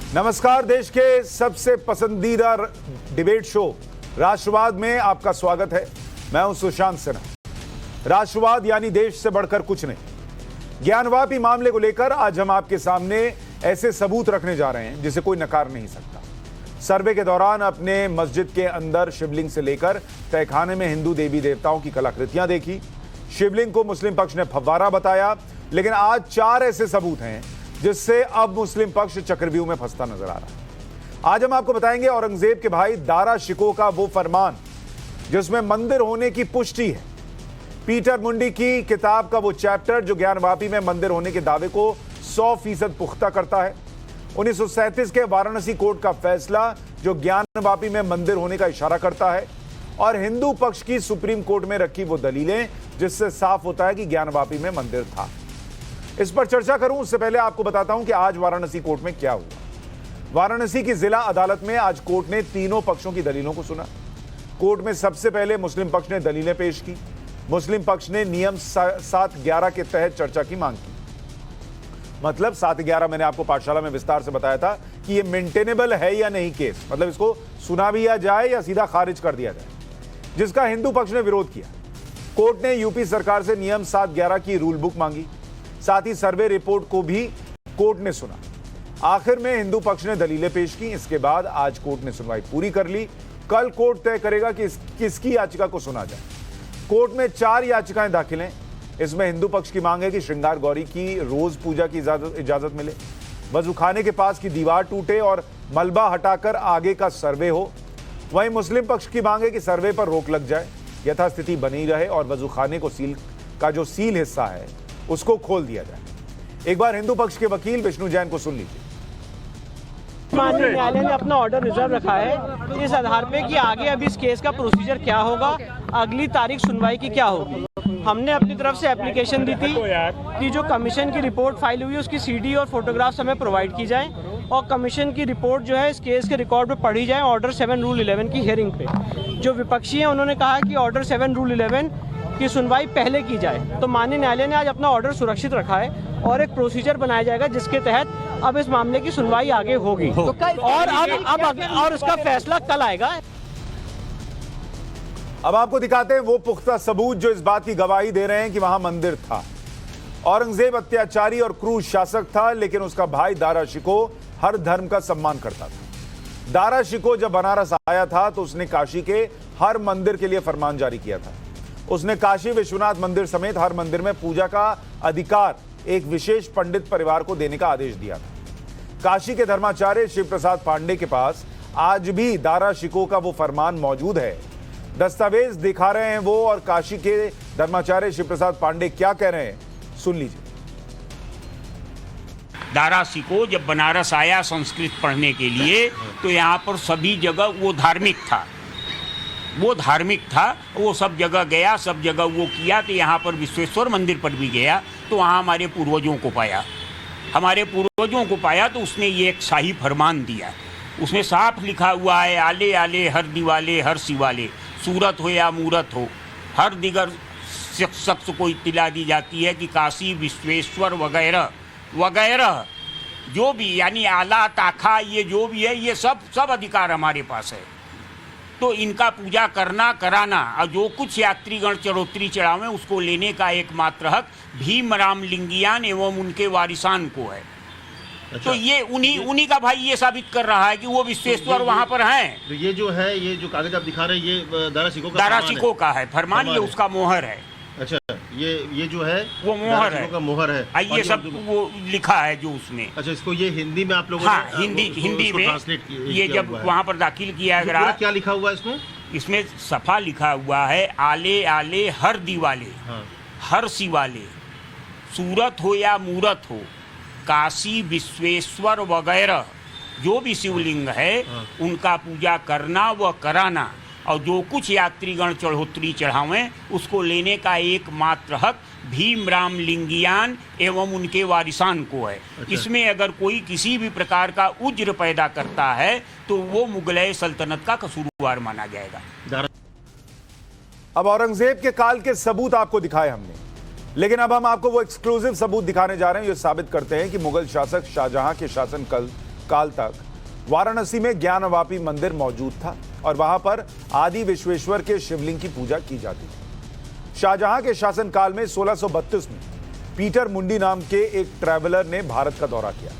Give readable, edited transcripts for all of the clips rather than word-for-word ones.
नमस्कार। देश के सबसे पसंदीदा डिबेट शो राष्ट्रवाद में आपका स्वागत है। मैं हूं सुशांत सिन्हा। राष्ट्रवाद यानी देश से बढ़कर कुछ नहीं। ज्ञानवापी मामले को लेकर आज हम आपके सामने ऐसे सबूत रखने जा रहे हैं जिसे कोई नकार नहीं सकता। सर्वे के दौरान अपने मस्जिद के अंदर शिवलिंग से लेकर तहखाने में हिंदू देवी देवताओं की कलाकृतियां देखी। शिवलिंग को मुस्लिम पक्ष ने फव्वारा बताया, लेकिन आज 4 ऐसे सबूत हैं जिससे अब मुस्लिम पक्ष चक्रव्यूह में फंसता नजर आ रहा है। आज हम आपको बताएंगे औरंगजेब के भाई दारा शिकोह का वो फरमान जिसमें मंदिर होने की पुष्टि है, पीटर मुंडी की किताब का वो चैप्टर जो ज्ञानवापी में मंदिर होने के दावे को 100% पुख्ता करता है, 1937 के वाराणसी कोर्ट का फैसला जो ज्ञानवापी में मंदिर होने का इशारा करता है, और हिंदू पक्ष की सुप्रीम कोर्ट में रखी वो दलीलें जिससे साफ होता है कि ज्ञानवापी में मंदिर था। इस पर चर्चा करूं उससे पहले आपको बताता हूं कि आज वाराणसी कोर्ट में क्या हुआ। वाराणसी की जिला अदालत में आज कोर्ट ने तीनों पक्षों की दलीलों को सुना। कोर्ट में सबसे पहले मुस्लिम पक्ष ने दलीलें पेश की। मुस्लिम पक्ष ने नियम 711 के तहत चर्चा की मांग की। मतलब 711 मैंने आपको पाठशाला में विस्तार से बताया था कि यह मेंटेनेबल है या नहीं केस, मतलब इसको सुना भी जाए या सीधा खारिज कर दिया जाए, जिसका हिंदू पक्ष ने विरोध किया। कोर्ट ने यूपी सरकार से नियम 711 की रूल बुक मांगी, साथ ही सर्वे रिपोर्ट को भी कोर्ट ने सुना। आखिर में हिंदू पक्ष ने दलीलें पेश की। इसके बाद आज कोर्ट ने सुनवाई पूरी कर ली। कल कोर्ट तय करेगा कि किसकी याचिका को सुना जाए। कोर्ट में 4 याचिकाएं दाखिल हैं। इसमें हिंदू पक्ष की मांग है कि श्रृंगार गौरी की रोज पूजा की इजाजत मिले, वजूखाने के पास की दीवार टूटे और मलबा हटाकर आगे का सर्वे हो। वहीं मुस्लिम पक्ष की मांग है कि सर्वे पर रोक लग जाए, यथास्थिति बनी रहे और वजूखाने को सील हिस्सा है उसको खोल दिया जाए। एक बार हिंदू पक्ष के वकील विष्णु जैन को सुन लीजिए। माननीय न्यायालय ने अपना ऑर्डर रिजर्व रखा है इस आधार पे कि आगे अब इस केस का प्रोसीजर क्या होगा, अगली तारीख सुनवाई की क्या होगी। हमने अपनी तरफ से एप्लीकेशन दी थी कि जो कमीशन की रिपोर्ट फाइल हुई है उसकी सीडी और फोटोग्राफ्स हमें प्रोवाइड की जाए और कमीशन की रिपोर्ट जो है इस केस के रिकॉर्ड पे पढ़ी जाए ऑर्डर 7 रूल 11 की हियरिंग पे। जो विपक्षी हैं उन्होंने कहा कि ऑर्डर 7 रूल 11 की सुनवाई पहले की जाए। तो माननीय न्यायालय ने आज अपना ऑर्डर सुरक्षित रखा है और एक प्रोसीजर बनाया जाएगा जिसके तहत अब इस मामले की सुनवाई आगे होगी और इसका फैसला कल आएगा। अब आपको दिखाते हैं वो पुख्ता सबूत जो इस बात की गवाही दे रहे हैं कि वहां मंदिर था। औरंगजेब अत्याचारी और क्रूर शासक था, लेकिन उसका भाई दारा शिकोह हर धर्म का सम्मान करता था। दारा शिकोह जब बनारस आया था तो उसने काशी के हर मंदिर के लिए फरमान जारी किया था। उसने काशी विश्वनाथ मंदिर समेत हर मंदिर में पूजा का अधिकार एक विशेष पंडित परिवार को देने का आदेश दिया था। काशी के धर्माचार्य शिव प्रसाद पांडे के पास आज भी दारा शिकोह का वो फरमान मौजूद है। दस्तावेज दिखा रहे हैं वो, और काशी के धर्माचार्य शिव प्रसाद पांडे क्या कह रहे हैं सुन लीजिए। दारा शिकोह जब बनारस आया संस्कृत पढ़ने के लिए तो यहाँ पर सभी जगह वो धार्मिक था, वो सब जगह गया, सब जगह वो किया। तो यहाँ पर विश्वेश्वर मंदिर पर भी गया तो वहाँ हमारे पूर्वजों को पाया तो उसने ये एक शाही फरमान दिया। उसमें साफ लिखा हुआ है, आले आले हर दिवाले हर शिवाले, सूरत हो या मूरत हो, हर दिगर शख्स को इत्तिला दी जाती है कि काशी विश्वेश्वर वगैरह वगैरह जो भी यानी आला ताखा ये जो भी है ये सब अधिकार हमारे पास है। तो इनका पूजा करना कराना और जो कुछ यात्रीगण चढ़ोतरी चढ़ावें उसको लेने का एकमात्र हक भीमराम लिंगियान एवं उनके वारिसान को है। अच्छा, तो ये उन्हीं का भाई ये साबित कर रहा है कि वो विश्वेश्वर वहाँ पर हैं। तो ये जो है, ये जो कागज आप दिखा रहे हैं ये दारा शिकोह का है फरमान, ये उसका मोहर है। अच्छा, ये जो है वो मोहर है, का मोहर है। ये सब वो लिखा है जो उसमें। अच्छा, इसको ये हिंदी में आप लोगों ने हिंदी में ट्रांसलेट ये जब वहाँ पर दाखिल किया गया। क्या लिखा हुआ है इसमें सफा लिखा हुआ है, आले आले हर दिवाले हर शिवाले, सूरत हो या मूरत हो, काशी विश्वेश्वर वगैरह जो भी शिवलिंग है उनका पूजा करना व कराना और जो कुछ यात्रीगण चढ़ोतरी चढ़ावें उसको लेने का एकमात्र हक भीमराम लिंगियान एवं उनके वारिसान को है। अच्छा। इसमें अगर कोई किसी भी प्रकार का उज्र पैदा करता है तो वो मुगलय सल्तनत का कसूरवार माना जाएगा। अब औरंगजेब के काल के सबूत आपको दिखाए हमने, लेकिन अब हम आपको वो एक्सक्लूसिव सबूत दिखाने जा रहे हैं जो साबित करते हैं कि मुगल शासक शाहजहां के शासनकाल काल तक वाराणसी में ज्ञानवापी मंदिर मौजूद था और वहां पर आदि विश्वेश्वर के शिवलिंग की पूजा की जाती थी। शाहजहां के शासनकाल में 1632 में पीटर मुंडी नाम के एक ट्रैवलर ने भारत का दौरा किया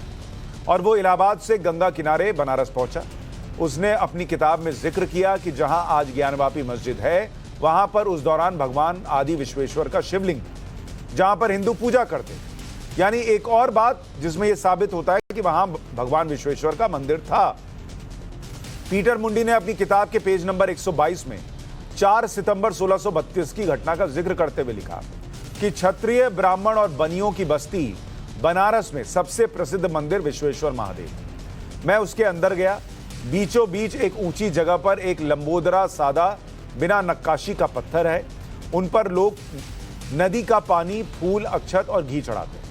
और वो इलाहाबाद से गंगा किनारे बनारस पहुंचा। उसने अपनी किताब में जिक्र किया कि जहां आज ज्ञानवापी मस्जिद है, वहां पर उस दौरान भगवान आदि विश्वेश्वर का शिवलिंग था, जहां पर हिंदू पूजा करते थे। यानी एक और बात जिसमें यह साबित होता है कि वहां भगवान विश्वेश्वर का मंदिर था। पीटर मुंडी ने अपनी किताब के पेज नंबर 122 में 4 सितंबर 1632 की घटना का जिक्र करते हुए लिखा कि क्षत्रिय, ब्राह्मण और बनियों की बस्ती बनारस में सबसे प्रसिद्ध मंदिर विश्वेश्वर महादेव। मैं उसके अंदर गया। बीचों बीच एक ऊंची जगह पर एक लंबोदरा सादा बिना नक्काशी का पत्थर है। उन पर लोग नदी का पानी, फूल, अक्षत और घी चढ़ाते हैं।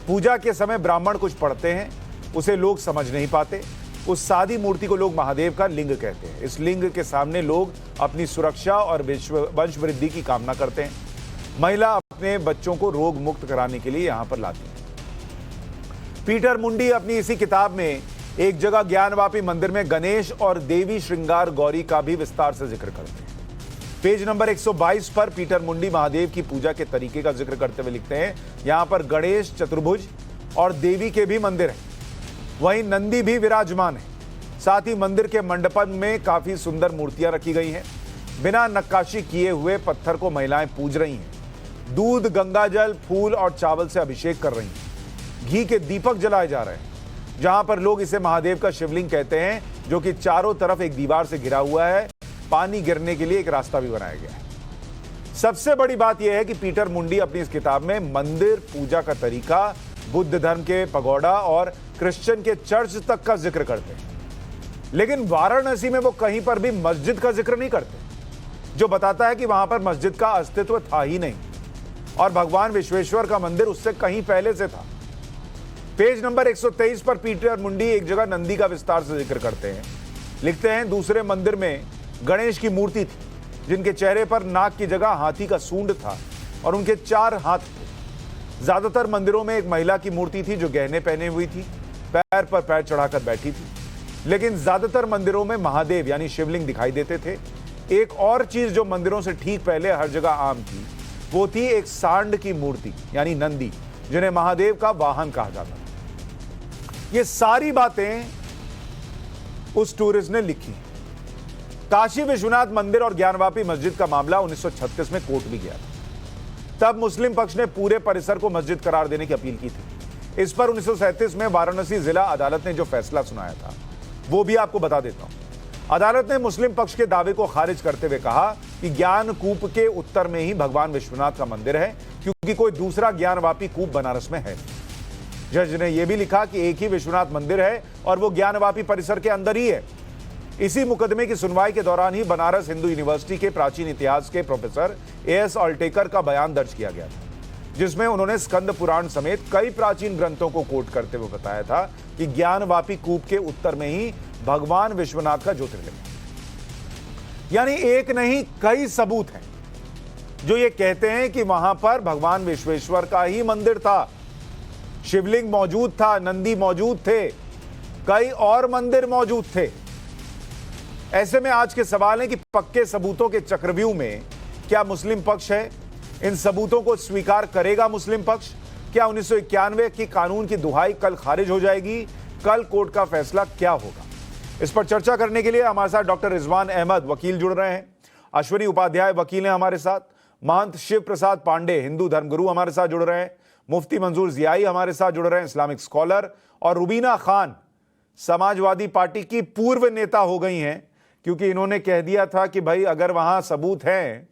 पूजा के समय ब्राह्मण कुछ पढ़ते हैं, उसे लोग समझ नहीं पाते। उस सादी मूर्ति को लोग महादेव का लिंग कहते हैं। इस लिंग के सामने लोग अपनी सुरक्षा और वंश वृद्धि की कामना करते हैं। महिला अपने बच्चों को रोग मुक्त कराने के लिए यहां पर लाती है। पीटर मुंडी अपनी इसी किताब में एक जगह ज्ञानवापी मंदिर में गणेश और देवी श्रृंगार गौरी का भी विस्तार से जिक्र करते हैं। पेज नंबर 122 पर पीटर मुंडी महादेव की पूजा के तरीके का जिक्र करते हुए लिखते हैं, यहां पर गणेश, चतुर्भुज और देवी के भी मंदिर हैं। वहीं नंदी भी विराजमान है। साथ ही मंदिर के मंडपन में काफी सुंदर मूर्तियां रखी गई हैं। बिना नक्काशी किए हुए पत्थर को महिलाएं पूज रही हैं। दूध, गंगाजल, फूल और चावल से अभिषेक कर रही हैं। घी के दीपक जलाए जा रहे हैं। जहां पर लोग इसे महादेव का शिवलिंग कहते हैं, जो कि चारों तरफ एक दीवार से घिरा हुआ है। पानी गिरने के लिए एक रास्ता भी बनाया गया है। सबसे बड़ी बात यह है कि पीटर मुंडी अपनी इस किताब में मंदिर, पूजा का तरीका, बुद्ध धर्म के पगोड़ा और क्रिश्चियन के चर्च तक का जिक्र करते हैं। लेकिन वाराणसी में वो कहीं पर भी मस्जिद का जिक्र नहीं करते, जो बताता है कि वहां पर मस्जिद का अस्तित्व था ही नहीं और भगवान विश्वेश्वर का मंदिर उससे कहीं पहले से था। पेज नंबर 123 पर पीटर मुंडी एक जगह नंदी का विस्तार से जिक्र करते हैं। लिखते हैं, दूसरे मंदिर में गणेश की मूर्ति थी, जिनके चेहरे पर नाक की जगह हाथी का सूंड था और उनके 4 हाथ थे। ज्यादातर मंदिरों में एक महिला की मूर्ति थी जो गहने पहने हुई थी, पैर पर पैर चढ़ाकर बैठी थी। लेकिन ज्यादातर मंदिरों में महादेव यानी शिवलिंग दिखाई देते थे। एक और चीज जो मंदिरों से ठीक पहले हर जगह आम थी, वो थी एक सांड की मूर्ति यानी नंदी, जिन्हें महादेव का वाहन कहा जाता था। ये सारी बातें उस टूरिस्ट ने लिखी। काशी विश्वनाथ मंदिर और ज्ञानवापी मस्जिद का मामला 1936 में कोर्ट भी गया था। तब मुस्लिम पक्ष ने पूरे परिसर को मस्जिद करार देने की अपील की थी। इस पर 1937 में वाराणसी जिला अदालत ने जो फैसला सुनाया था, वो भी आपको बता देता हूं। अदालत ने मुस्लिम पक्ष के दावे को खारिज करते हुए कहा कि ज्ञान कूप के उत्तर में ही भगवान विश्वनाथ का मंदिर है, क्योंकि कोई दूसरा ज्ञानवापी कूप बनारस में है। जज ने यह भी लिखा कि एक ही विश्वनाथ मंदिर है और वो ज्ञानवापी परिसर के अंदर ही है। इसी मुकदमे की सुनवाई के दौरान ही बनारस हिंदू यूनिवर्सिटी के प्राचीन इतिहास के प्रोफेसर एएस ऑल्टेकर का बयान दर्ज किया गया था, जिसमें उन्होंने स्कंद पुराण समेत कई प्राचीन ग्रंथों को कोट करते हुए बताया था कि ज्ञानवापी कूप के उत्तर में ही भगवान विश्वनाथ का ज्योतिर्लिंग है। यानी एक नहीं कई सबूत हैं जो ये कहते हैं कि वहां पर भगवान विश्वेश्वर का ही मंदिर था। शिवलिंग मौजूद था, नंदी मौजूद थे, कई और मंदिर मौजूद थे। ऐसे में आज के सवाल है कि पक्के सबूतों के चक्रव्यूह में क्या मुस्लिम पक्ष है? इन सबूतों को स्वीकार करेगा मुस्लिम पक्ष? क्या 1991 की कानून की दुहाई कल खारिज हो जाएगी? कल कोर्ट का फैसला क्या होगा? इस पर चर्चा करने के लिए हमारे साथ डॉक्टर रिजवान अहमद वकील जुड़ रहे हैं, अश्विनी उपाध्याय वकील हैं हमारे साथ, महंत शिव प्रसाद पांडे हिंदू धर्मगुरु हमारे साथ जुड़ रहे हैं, मुफ्ती मंजूर जियाई हमारे साथ जुड़ रहे हैं, इस्लामिक स्कॉलर, और रुबीना खान समाजवादी पार्टी की पूर्व नेता हो गई हैं, क्योंकि इन्होंने कह दिया था कि भाई अगर वहां सबूत हैं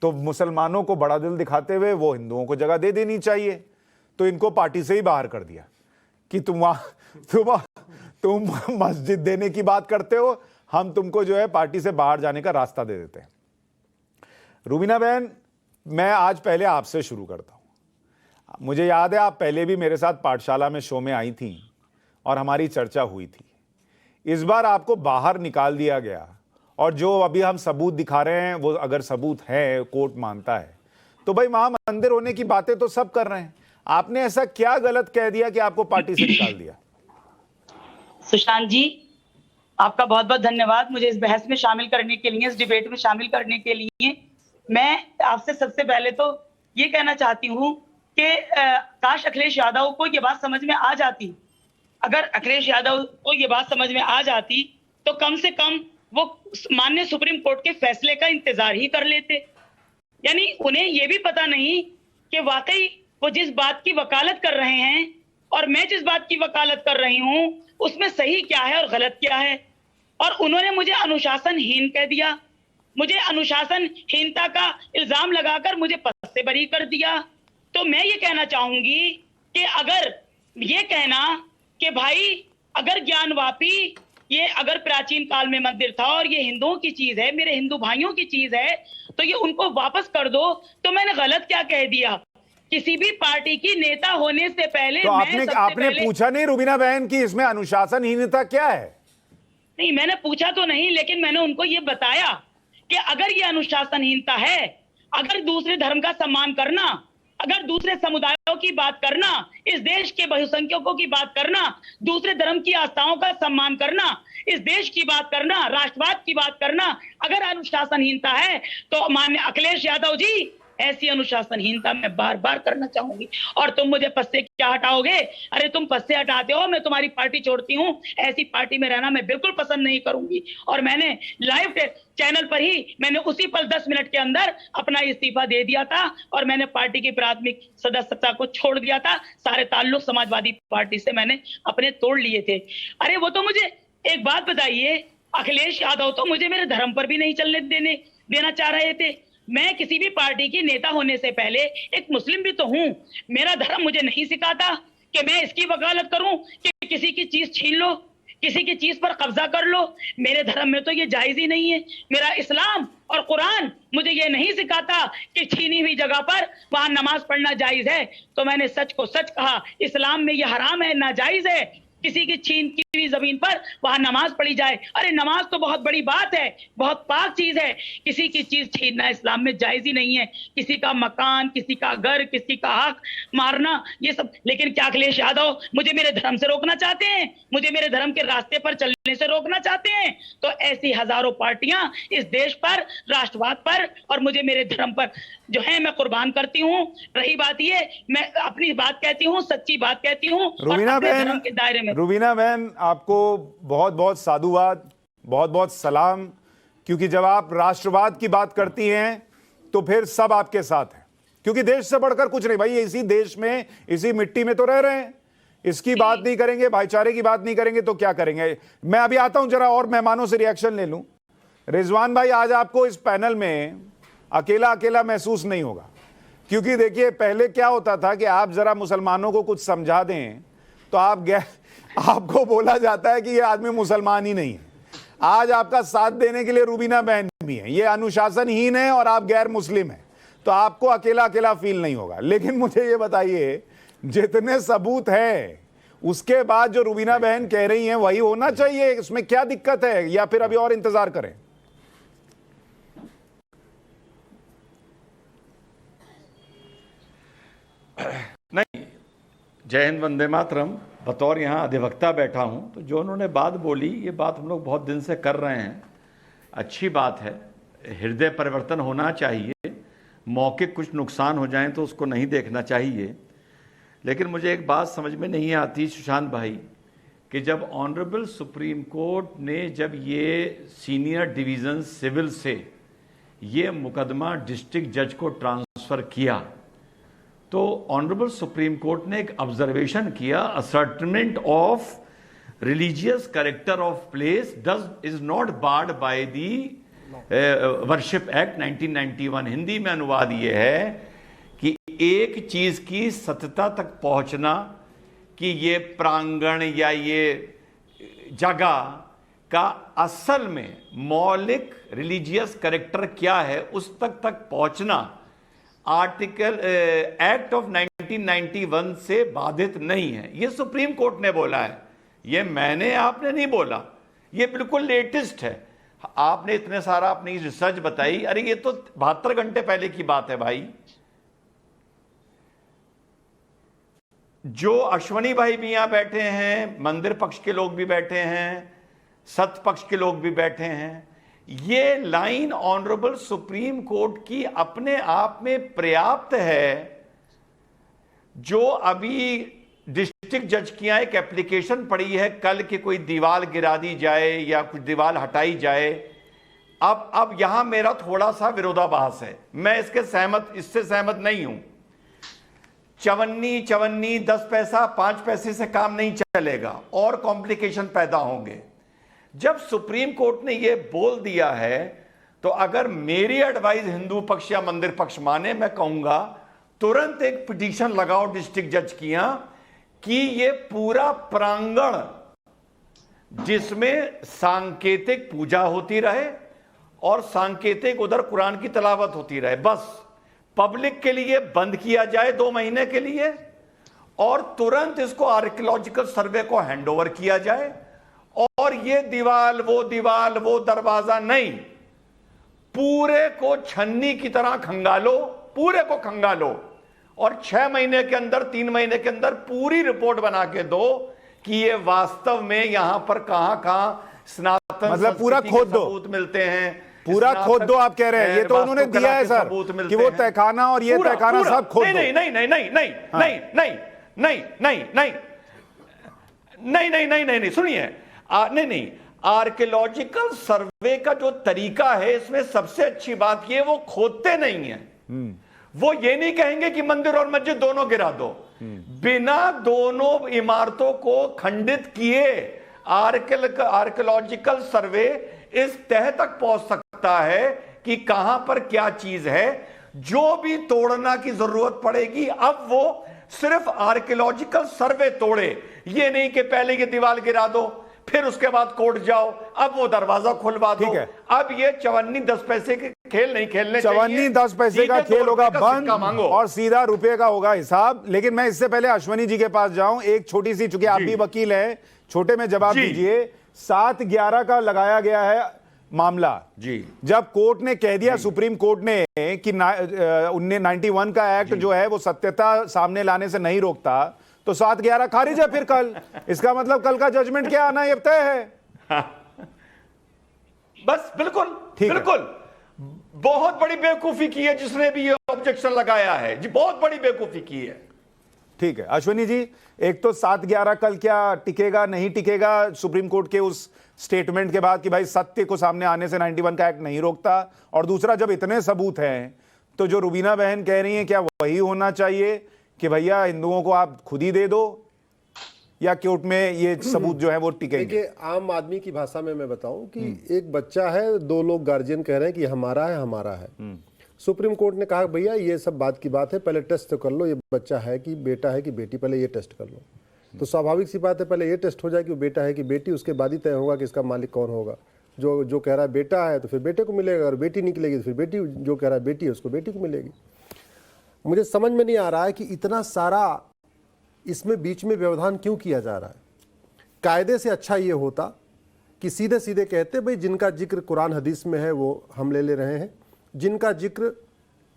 तो मुसलमानों को बड़ा दिल दिखाते हुए वो हिंदुओं को जगह दे देनी चाहिए। तो इनको पार्टी से ही बाहर कर दिया कि तुम मस्जिद देने की बात करते हो, हम तुमको जो है पार्टी से बाहर जाने का रास्ता दे देते हैं। रुबीना बहन, मैं आज पहले आपसे शुरू करता हूं। मुझे याद है आप पहले भी मेरे साथ पाठशाला में शो में आई थी और हमारी चर्चा हुई थी। इस बार आपको बाहर निकाल दिया गया और जो अभी हम सबूत दिखा रहे हैं वो अगर सबूत है, कोर्ट मानता है, तो भाई वहां मंदिर होने की बातें तो सब कर रहे हैं। आपने ऐसा क्या गलत कह दिया कि आपको पार्टी से निकाल दिया? सुशांत जी, आपका बहुत बहुत धन्यवाद मुझे इस बहस में शामिल करने के लिए, इस डिबेट में शामिल करने के लिए। मैं आपसे सबसे पहले तो ये कहना चाहती हूँ कि काश अखिलेश यादव को ये बात समझ में आ जाती। अगर अखिलेश यादव को ये बात समझ में आ जाती तो कम से कम वो माननीय सुप्रीम कोर्ट के फैसले का इंतजार ही कर लेते। यानी उन्हें ये भी पता नहीं कि वाकई वो जिस बात की वकालत कर रहे हैं और मैं जिस बात की वकालत कर रही हूं उसमें सही क्या है और गलत क्या है। और उन्होंने मुझे अनुशासनहीन कह दिया, मुझे अनुशासनहीनता का इल्जाम लगाकर मुझे पद से बरी कर दिया। तो मैं ये कहना चाहूंगी कि अगर ये कहना कि भाई अगर ज्ञानवापी ये अगर प्राचीन काल में मंदिर था और ये हिंदुओं की चीज है, मेरे हिंदू भाइयों की चीज है, तो ये उनको वापस कर दो, तो मैंने गलत क्या कह दिया? किसी भी पार्टी की नेता होने से पहले तो आपने पूछा नहीं रुबीना बहन की इसमें अनुशासनहीनता क्या है? नहीं, मैंने पूछा तो नहीं, लेकिन मैंने उनको ये बताया कि अगर ये अनुशासनहीनता है, अगर दूसरे धर्म का सम्मान करना, अगर दूसरे समुदायों की बात करना, इस देश के बहुसंख्यकों की बात करना, दूसरे धर्म की आस्थाओं का सम्मान करना, इस देश की बात करना, राष्ट्रवाद की बात करना, अगर अनुशासनहीनता है तो माननीय अखिलेश यादव जी, ऐसी अनुशासनहीनता मैं बार बार करना चाहूंगी। और तुम मुझे पद से क्या हटाओगे? अरे तुम पद से हटाते हो, मैं तुम्हारी पार्टी छोड़ती हूँ। ऐसी पार्टी में रहना मैं बिल्कुल पसंद नहीं करूंगी। और मैंने लाइव चैनल पर ही मैंने उसी पल 10 मिनट के अंदर अपना इस्तीफा दे दिया था और मैंने पार्टी की प्राथमिक सदस्यता को छोड़ दिया था। सारे ताल्लुक समाजवादी पार्टी से मैंने अपने तोड़ लिए थे। अरे वो तो मुझे एक बात बताइए, अखिलेश यादव तो मुझे मेरे धर्म पर भी नहीं चलने देना चाह रहे थे। मैं किसी भी पार्टी की नेता होने से पहले एक मुस्लिम भी तो हूं। मेरा धर्म मुझे नहीं सिखाता कि मैं इसकी वकालत करूं कि किसी की चीज छीन लो, किसी की चीज पर कब्जा कर लो। मेरे धर्म में तो ये जायज ही नहीं है। मेरा इस्लाम और कुरान मुझे ये नहीं सिखाता कि छीनी हुई जगह पर वहां नमाज पढ़ना जायज है। तो मैंने सच को सच कहा, इस्लाम में ये हराम है, नाजायज है किसी की छीन की हुई जमीन पर वहां नमाज पढ़ी जाए। अरे नमाज तो बहुत बड़ी बात है, बहुत पाक चीज है। किसी की चीज छीनना इस्लाम में जायज ही नहीं है। किसी का मकान, किसी का घर, किसी का हक मारना, ये सब। लेकिन क्या अखिलेश यादव मुझे मेरे धर्म से रोकना चाहते हैं? मुझे मेरे धर्म के रास्ते पर चलने से रोकना चाहते हैं? तो ऐसी हजारों पार्टियां इस देश पर, राष्ट्रवाद पर और मुझे मेरे धर्म पर जो है मैं कुर्बान करती हूँ। रही बात ये, मैं अपनी बात कहती हूँ, सच्ची बात कहती हूँ और अपने धर्म के दायरे में। रुबीना बहन, आपको बहुत बहुत साधुवाद, बहुत बहुत सलाम, क्योंकि जब आप राष्ट्रवाद की बात करती हैं तो फिर सब आपके साथ हैं, क्योंकि देश से बढ़कर कुछ नहीं। भाई इसी देश में, इसी मिट्टी में तो रह रहे हैं। इसकी बात नहीं करेंगे, भाईचारे की बात नहीं करेंगे तो क्या करेंगे? मैं अभी आता हूं, जरा और मेहमानों से रिएक्शन ले लूं। रिजवान भाई, आज आपको इस पैनल में अकेला अकेला महसूस नहीं होगा, क्योंकि देखिए पहले क्या होता था कि आप जरा मुसलमानों को कुछ समझा दें तो आपको बोला जाता है कि ये आदमी मुसलमान ही नहीं है। आज आपका साथ देने के लिए रुबीना बहन भी है। ये अनुशासनहीन है और आप गैर मुस्लिम हैं, तो आपको अकेला अकेला फील नहीं होगा। लेकिन मुझे ये बताइए, जितने सबूत हैं उसके बाद जो रुबीना बहन कह रही हैं वही होना चाहिए, इसमें क्या दिक्कत है? या फिर अभी और इंतजार करें? नहीं, जय हिंद, वंदे मातरम। बतौर यहाँ अधिवक्ता बैठा हूँ, तो जो उन्होंने बात बोली, ये बात हम लोग बहुत दिन से कर रहे हैं। अच्छी बात है, हृदय परिवर्तन होना चाहिए। मौखिक कुछ नुकसान हो जाएं तो उसको नहीं देखना चाहिए। लेकिन मुझे एक बात समझ में नहीं आती सुशांत भाई, कि जब ऑनरेबल सुप्रीम कोर्ट ने जब ये सीनियर डिवीज़न सिविल से ये मुकदमा डिस्ट्रिक्ट जज को ट्रांसफ़र किया, तो ऑनरेबल सुप्रीम कोर्ट ने एक ऑब्जर्वेशन किया, assertment of religious character of place is not barred by the worship act 1991। Hindi में अनुवाद ये है कि एक चीज की सत्यता तक पहुंचना, कि ये प्रांगण या ये जगह का असल में मौलिक रिलीजियस कैरेक्टर क्या है, उस तक पहुंचना आर्टिकल एक्ट ऑफ 1991 से बाधित नहीं है। ये सुप्रीम कोर्ट ने बोला है, ये मैंने, आपने नहीं बोला। ये बिल्कुल लेटेस्ट है। आपने इतने सारा अपनी रिसर्च बताई, अरे ये तो 72 घंटे पहले की बात है भाई। जो अश्वनी भाई भी यहां बैठे हैं, मंदिर पक्ष के लोग भी बैठे हैं, सत्य पक्ष के लोग भी बैठे हैं, ये लाइन ऑनरेबल सुप्रीम कोर्ट की अपने आप में पर्याप्त है। जो अभी डिस्ट्रिक्ट जज की एक एप्लीकेशन पड़ी है कल कि कोई दीवार गिरा दी जाए या कुछ दीवार हटाई जाए, अब यहां मेरा थोड़ा सा विरोधाभास है। मैं इससे सहमत नहीं हूं। चवन्नी 10 पैसा 5 पैसे से काम नहीं चलेगा और कॉम्प्लिकेशन पैदा होंगे। जब सुप्रीम कोर्ट ने यह बोल दिया है तो अगर मेरी एडवाइस हिंदू पक्ष या मंदिर पक्ष माने, मैं कहूंगा तुरंत एक पिटीशन लगाओ डिस्ट्रिक्ट जज की यहां कि ये पूरा प्रांगण जिसमें सांकेतिक पूजा होती रहे और सांकेतिक उधर कुरान की तिलावत होती रहे, बस पब्लिक के लिए बंद किया जाए 2 महीने के लिए और तुरंत इसको आर्कियोलॉजिकल सर्वे को हैंडओवर किया जाए। और ये दीवाल वो दरवाजा नहीं, पूरे को छन्नी की तरह खंगालो, पूरे को खंगालो और 6 महीने के अंदर 3 महीने के अंदर पूरी रिपोर्ट बना के दो कि ये वास्तव में यहां पर कहां स्नातन मतलब पूरा खोद दो, सबूत मिलते हैं, पूरा खोद दो। आप कह रहे हैं ये तो उन्होंने दिया है सर कि वो तहखाना और ये तहखाना सब खोद दो। नहीं सुनिए, नहीं आर्कियोलॉजिकल सर्वे का जो तरीका है इसमें सबसे अच्छी बात ये वो खोदते नहीं है। वो ये नहीं कहेंगे कि मंदिर और मस्जिद दोनों गिरा दो, बिना दोनों इमारतों को खंडित किए आर्कियोलॉजिकल सर्वे इस तह तक पहुंच सकता है कि कहां पर क्या चीज है। जो भी तोड़ना की जरूरत पड़ेगी अब वो सिर्फ आर्कियोलॉजिकल सर्वे तोड़े, ये नहीं कि पहले ये दीवार गिरा दो फिर उसके बाद कोर्ट जाओ, अब वो दरवाजा खुलवा दो। अब ये 54-10 पैसे के खेल नहीं खेलने चाहिए। 54-10 पैसे का खेल होगा बंद और सीधा रुपए का होगा हिसाब। लेकिन मैं इससे पहले अश्वनी जी के पास जाऊं, एक छोटी सी, चूंकि आप भी वकील हैं, छोटे में जवाब दीजिए। 7/11 का लगाया गया है मामला जी, जब कोर्ट ने कह दिया, सुप्रीम कोर्ट ने कि 91 का एक्ट जो है वो सत्यता सामने लाने से नहीं रोकता, तो 7/11 खारिज है फिर कल। इसका मतलब कल का जजमेंट क्या आना ये तय है। बस बिल्कुल बहुत बड़ी बेवकूफी की है जिसने भी ये ऑब्जेक्शन लगाया है जी, बहुत बड़ी बेवकूफी की है। ठीक है अश्वनी जी, एक तो 7/11 कल क्या टिकेगा नहीं टिकेगा सुप्रीम कोर्ट के उस स्टेटमेंट के बाद कि भाई सत्य को सामने आने से 91 का एक्ट नहीं रोकता, और दूसरा जब इतने सबूत हैं तो जो रुबीना बहन कह रही हैं क्या वही होना चाहिए कि भैया हिंदुओं को आप खुद ही दे दो, या कोर्ट में ये सबूत जो है वो टिकेंगे? देखिए, आम आदमी की भाषा में मैं बताऊं कि एक बच्चा है, 2 लोग गार्जियन कह रहे हैं कि हमारा है। सुप्रीम कोर्ट ने कहा भैया ये सब बात की बात है, पहले टेस्ट तो कर लो, ये बच्चा है कि बेटा है कि बेटी, पहले ये टेस्ट कर लो। तो स्वाभाविक सी बात है पहले ये टेस्ट हो जाए कि वो बेटा है कि बेटी, उसके बाद ही तय होगा कि इसका मालिक कौन होगा। जो कह रहा है बेटा है तो फिर बेटे को मिलेगा, और बेटी निकलेगी तो फिर बेटी, जो कह रहा है बेटी है उसको बेटी को मिलेगी। मुझे समझ में नहीं आ रहा है कि इतना सारा इसमें बीच में व्यवधान क्यों किया जा रहा है। कायदे से अच्छा ये होता कि सीधे सीधे कहते भाई जिनका जिक्र कुरान हदीस में है वो हम ले रहे हैं, जिनका जिक्र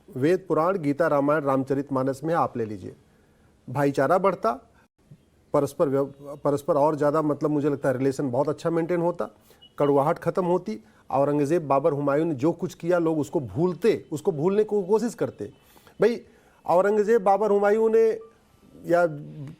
वेद पुराण गीता रामचरितमानस में आप ले लीजिए। भाईचारा बढ़ता, परस्पर और ज़्यादा, मतलब मुझे लगता है रिलेशन बहुत अच्छा मेंटेन होता, कड़वाहट खत्म होती। औरंगजेब, बाबर, हुमायूं ने जो कुछ किया लोग उसको भूलने की कोशिश करते। भाई औरंगजेब, बाबर, हुमायूं ने या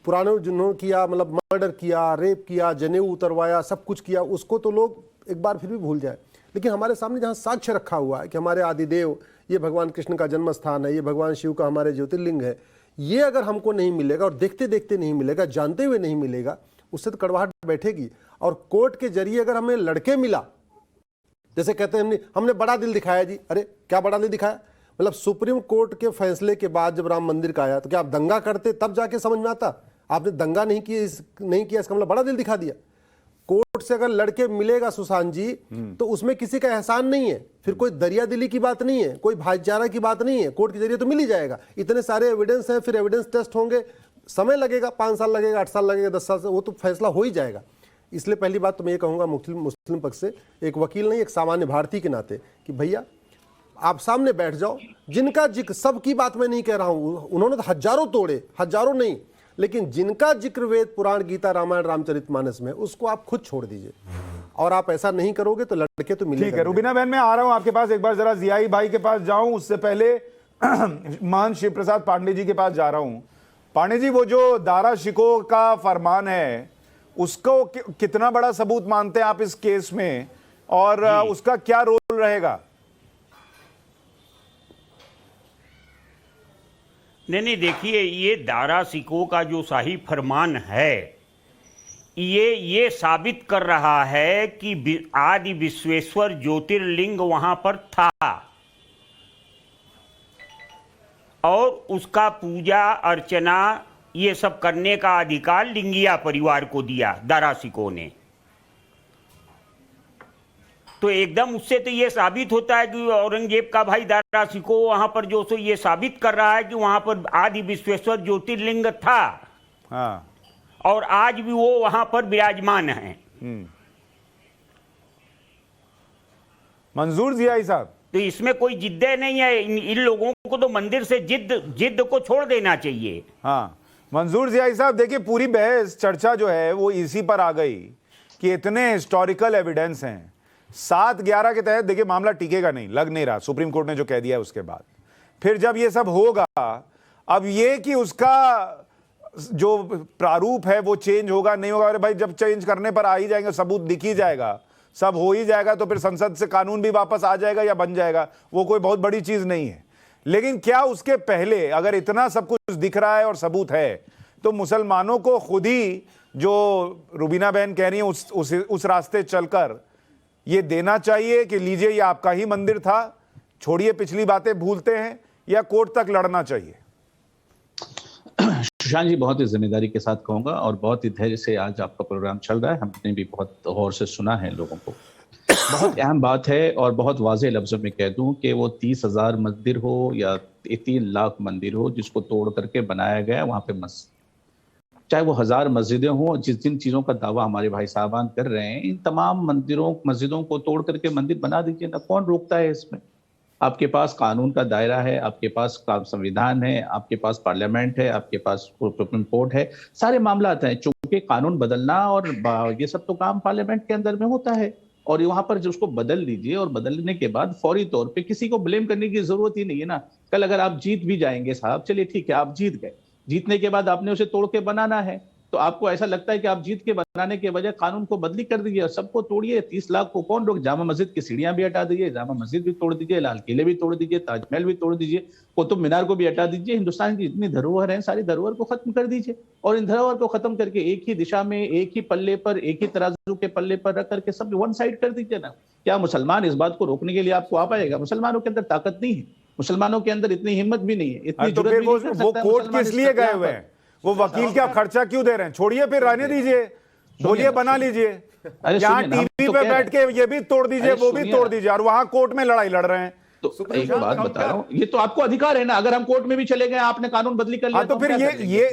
पुराने जिन्होंने किया, मतलब मर्डर किया, रेप किया, जनेऊ उतरवाया, सब कुछ किया, उसको तो लोग एक बार फिर भी भूल जाए। लेकिन हमारे सामने जहाँ साक्ष्य रखा हुआ है कि हमारे आदिदेव, ये भगवान कृष्ण का जन्म स्थान है, ये भगवान शिव का हमारे ज्योतिर्लिंग है, ये अगर हमको नहीं मिलेगा और देखते देखते नहीं मिलेगा, जानते हुए नहीं मिलेगा, उससे तो कड़वाहट बैठेगी। और कोर्ट के जरिए अगर हमें लड़के मिला, जैसे कहते हैं हमने बड़ा दिल दिखाया जी, अरे क्या बड़ा दिल दिखाया? मतलब सुप्रीम कोर्ट के फैसले के बाद जब राम मंदिर का आया तो क्या आप दंगा करते तब जाके समझ में आता? आपने दंगा नहीं किया इसका मतलब बड़ा दिल दिखा दिया। कोर्ट से अगर लड़के मिलेगा सुशांत जी तो उसमें किसी का एहसान नहीं है, फिर कोई दरिया दिली की बात नहीं है, कोई भाईचारा की बात नहीं है, कोर्ट के जरिए तो मिल ही जाएगा। इतने सारे एविडेंस हैं, फिर एविडेंस टेस्ट होंगे, समय लगेगा, 5 साल लगेगा, 8 साल लगेगा, 10 साल से वो तो फैसला हो ही जाएगा। इसलिए पहली बात तो मैं ये कहूँगा मुस्लिम पक्ष से, एक वकील नहीं, एक सामान्य भारतीय के नाते, कि भैया आप सामने बैठ जाओ। जिनका जिक्र, सबकी बात मैं नहीं कह रहा हूँ, उन्होंने तो हजारों तोड़े, हजारों नहीं, लेकिन जिनका जिक्र वेद पुराण गीता रामायण रामचरितमानस में, उसको आप खुद छोड़ दीजिए, और आप ऐसा नहीं करोगे तो लड़के तो मिलेंगे। ठीक है रुबीना बहन, मैं आ रहा हूं आपके पास, एक बार जरा जियाई भाई के पास जाऊं, उससे पहले महंत शिव प्रसाद पांडे जी के पास जा रहा हूं। पांडे जी, वो जो दारा शिकोह का फरमान है, उसको कितना बड़ा सबूत मानते हैं आप इस केस में, और उसका क्या रोल रहेगा? नहीं, देखिए, ये दारा शिकोह का जो शाही फरमान है, ये साबित कर रहा है कि आदि विश्वेश्वर ज्योतिर्लिंग वहां पर था और उसका पूजा अर्चना ये सब करने का अधिकार लिंगिया परिवार को दिया दारा शिकोह ने। तो एकदम उससे तो ये साबित होता है कि औरंगजेब का भाई दारा शिकोह वहां पर जो सो ये साबित कर रहा है कि वहां पर आदि विश्वेश्वर ज्योतिर्लिंग था। हाँ, और आज भी वो वहां पर विराजमान है। मंजूर जियाई साहब, तो इसमें कोई जिद्दे नहीं है। इन लोगों को तो मंदिर से जिद को छोड़ देना चाहिए। हाँ मंजूर जियाई साहब, देखिए पूरी बहस चर्चा जो है वो इसी पर आ गई कि इतने हिस्टोरिकल एविडेंस हैं 7/11 के तहत। देखिए मामला टिकेगा नहीं, लग नहीं रहा, सुप्रीम कोर्ट ने जो कह दिया है उसके बाद। फिर जब ये सब होगा, अब ये कि उसका जो प्रारूप है वो चेंज होगा नहीं होगा, अरे भाई जब चेंज करने पर आ ही जाएंगे, सबूत दिख ही जाएगा, सब हो ही जाएगा, तो फिर संसद से कानून भी वापस आ जाएगा या बन जाएगा, वो कोई बहुत बड़ी चीज नहीं है। लेकिन क्या उसके पहले अगर इतना सब कुछ दिख रहा है और सबूत है, तो मुसलमानों को खुद ही, जो रुबीना बहन कह रही है, उस रास्ते चलकर ये देना चाहिए कि लीजिए ये आपका ही मंदिर था, छोड़िए पिछली बातें भूलते हैं, या कोर्ट तक लड़ना चाहिए? सुशांत जी, बहुत ही जिम्मेदारी के साथ कहूंगा और बहुत ही धैर्य से आज आपका प्रोग्राम चल रहा है। हमने भी बहुत गौर से सुना है लोगों को। बहुत अहम बात है और बहुत वाज़ेह लफ्जों में कह दूं कि वो 30,000 मंदिर हो या 3 लाख मंदिर हो जिसको तोड़ करके बनाया गया वहां पे मस्जिद, चाहे वो 1000 मस्जिदें हों, जिन चीज़ों का दावा हमारे भाई साहबान कर रहे हैं, इन तमाम मस्जिदों को तोड़ करके मंदिर बना दीजिए ना, कौन रोकता है इसमें? आपके पास कानून का दायरा है, आपके पास संविधान है, आपके पास पार्लियामेंट है, आपके पास सुप्रीम कोर्ट है, सारे मामला हैं। चूंकि कानून बदलना और ये सब तो काम पार्लियामेंट के अंदर में होता है, और वहां पर जो उसको बदल दीजिए, और बदलने के बाद फौरी तौर पे किसी को ब्लेम करने की जरूरत ही नहीं है ना। कल अगर आप जीत भी जाएंगे साहब, चलिए ठीक है, आप जीत गए, जीतने के बाद आपने उसे तोड़ के बनाना है, तो आपको ऐसा लगता है कि आप जीत के बनाने के बजाय कानून को बदली कर दीजिए और सबको तोड़िए। 30 लाख को कौन रोक? जामा मस्जिद की सीढ़ियां भी हटा दीजिए, जामा मस्जिद भी तोड़ दीजिए, लाल किले भी तोड़ दीजिए, ताजमहल भी तोड़ दीजिए, कुतुब मीनार को भी हटा दीजिए। हिंदुस्तान की जितनी धरोहर है, सारी धरोहर को खत्म कर दीजिए, और इन धरोहर को खत्म करके एक ही दिशा में, एक ही पल्ले पर, एक ही तराजू के पल्ले पर रख करके सब वन साइड कर दीजिए ना। क्या मुसलमान इस बात को रोकने के लिए आपको आ पाएगा? मुसलमानों के अंदर ताकत नहीं है, मुसलमानों के अंदर इतनी हिम्मत भी नहीं है, इतनी तो फिर वो कोर्ट किस लिए गए हुए हैं? वो वकील क्या खर्चा क्यों दे रहे हैं? छोड़िए, फिर रहने दीजिए, बोलिए, बना लीजिए। यहाँ टीवी पे बैठ के ये भी तोड़ दीजिए, वो भी तोड़ दीजिए, और वहां कोर्ट में लड़ाई लड़ रहे हैं। तो एक बात बता रहा हूँ, ये तो आपको अधिकार है ना। अगर हम कोर्ट में भी चले गए, आपने कानून बदली कर लिया, तो फिर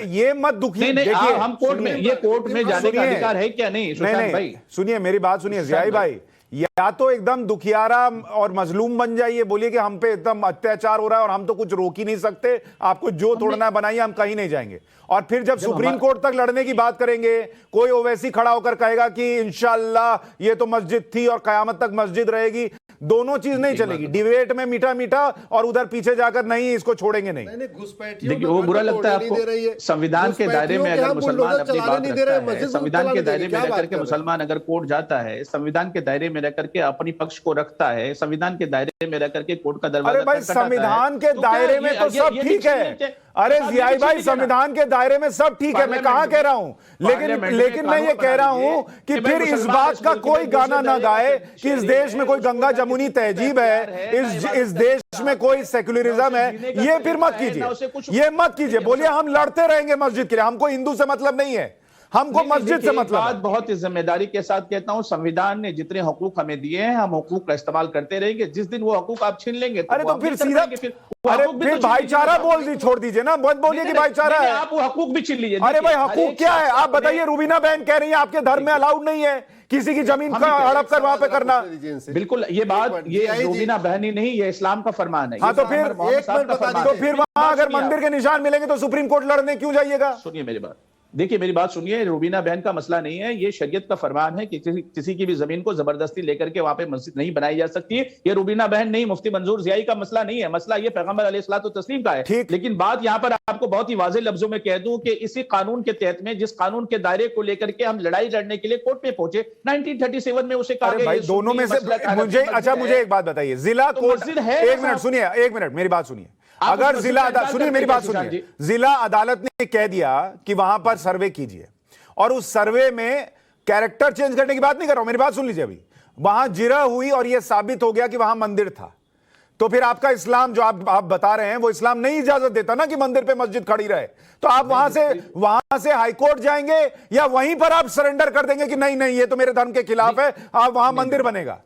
ये मत दुखिए। देखिए, हम कोर्ट में, ये कोर्ट में जाने का अधिकार है क्या? नहीं सुशांत भाई, सुनिए मेरी बात, सुनिए जियाई भाई, या तो एकदम दुखियारा और मजलूम बन जाइए, बोलिए कि हम पे एकदम अत्याचार हो रहा है और हम तो कुछ रोक ही नहीं सकते, आपको जो तोड़ना है बनाइए, हम कहीं नहीं जाएंगे। और फिर जब सुप्रीम कोर्ट तक लड़ने की बात करेंगे, कोई ओवैसी खड़ा होकर कहेगा कि इंशाअल्लाह ये तो मस्जिद थी और कयामत तक मस्जिद रहेगी। दोनों चीज नहीं चलेगी, डिबेट में मीठा मीठा, और उधर पीछे जाकर नहीं, इसको छोड़ेंगे नहीं। देखिए वो बुरा लगता है आपको। संविधान के दायरे में अगर मुसलमान अपनी बात रखता है, संविधान के दायरे में रह करके मुसलमान अगर कोर्ट जाता है, संविधान के दायरे में रह करके अपनी पक्ष को रखता है, संविधान के दायरे में रह करके कोर्ट का दरवाजा, अरे भाई संविधान के दायरे में तो सब ठीक है। अरे जियाई भाई, संविधान के दायरे में सब ठीक है, मैं कहां कह रहा हूं, लेकिन मैं ये कह रहा हूं कि फिर इस बात का कोई गाना ना गाए कि इस देश में कोई गंगा जमुनी तहजीब है, इस देश में कोई सेक्युलरिज्म है, ये फिर मत कीजिए, ये मत कीजिए। बोलिए हम लड़ते रहेंगे मस्जिद के लिए, हमको हिंदू से मतलब नहीं है, हमको मस्जिद से मतलब बात है। बहुत जिम्मेदारी के साथ कहता हूं, संविधान ने जितने हकूक हमें दिए हैं हम हकूक का इस्तेमाल करते रहेंगे। जिस दिन वो हकूक आप छीन लेंगे अरे तो हम फिर भी कर सीधा, पाएंगे, अरे हकूक भी फिर तो छीन भाईचारा लीजिए। बोल दी, छोड़ दीजिए ना, मत बोलिए कि भाईचारा है। आप वो हकूक भी छीन लीजिए। अरे भाई देखिए, हर हकूक एक क्या है शख्स आप अपने- बताइए। रूबीना बहन कह रही है आपके धर्म में अलाउड नहीं है किसी की जमीन का हड़प कर वहां पे करना। बिल्कुल ये बात, ये रूबीना बहनी नहीं, ये इस्लाम का फरमान है। हाँ तो फिर तो फिर वहां अगर सुनिए मंदिर के निशान मिलेंगे तो सुप्रीम कोर्ट लड़ने क्यों जाइएगा? सुनिए मेरी बात, देखिए मेरी बात सुनिए, रूबीना बहन का मसला नहीं है, ये शरीयत का फरमान है कि किसी की भी जमीन को जबरदस्ती लेकर के वहां पे मस्जिद नहीं बनाई जा सकती है। ये रूबीना बहन नहीं, मुफ्ती मंजूर ज़ियाई का मसला नहीं है, मसला ये पैगंबर अलैहिस्सलातु तस्लीम का है। लेकिन बात यहां पर आपको बहुत ही वाज़ेह लफ्जों में कह दूं कि इसी कानून के तहत में, जिस कानून के दायरे को लेकर के हम लड़ाई लड़ने के लिए कोर्ट में पहुंचे 1937 में, उसे कहा अरे भाई दोनों में से मुझे, अच्छा मुझे एक बात बताइए, जिला कोर्ट, एक मिनट सुनिए, एक मिनट मेरी बात सुनिए। अगर जिला, सुनिए मेरी बात सुनिए, जिला अदालत ने कह दिया कि वहां पर सर्वे कीजिए और उस सर्वे में कैरेक्टर चेंज करने की बात नहीं कर रहा हूं, मेरी बात सुन लीजिए। अभी वहां जिरह हुई और यह साबित हो गया कि वहां मंदिर था, तो फिर आपका इस्लाम जो आप बता रहे हैं वो इस्लाम नहीं इजाजत देता ना कि मंदिर पे मस्जिद खड़ी रहे। तो आप वहां से हाईकोर्ट जाएंगे या वहीं पर आप सरेंडर कर देंगे कि नहीं नहीं ये तो मेरे धर्म के खिलाफ है, आप वहां मंदिर बनेगा?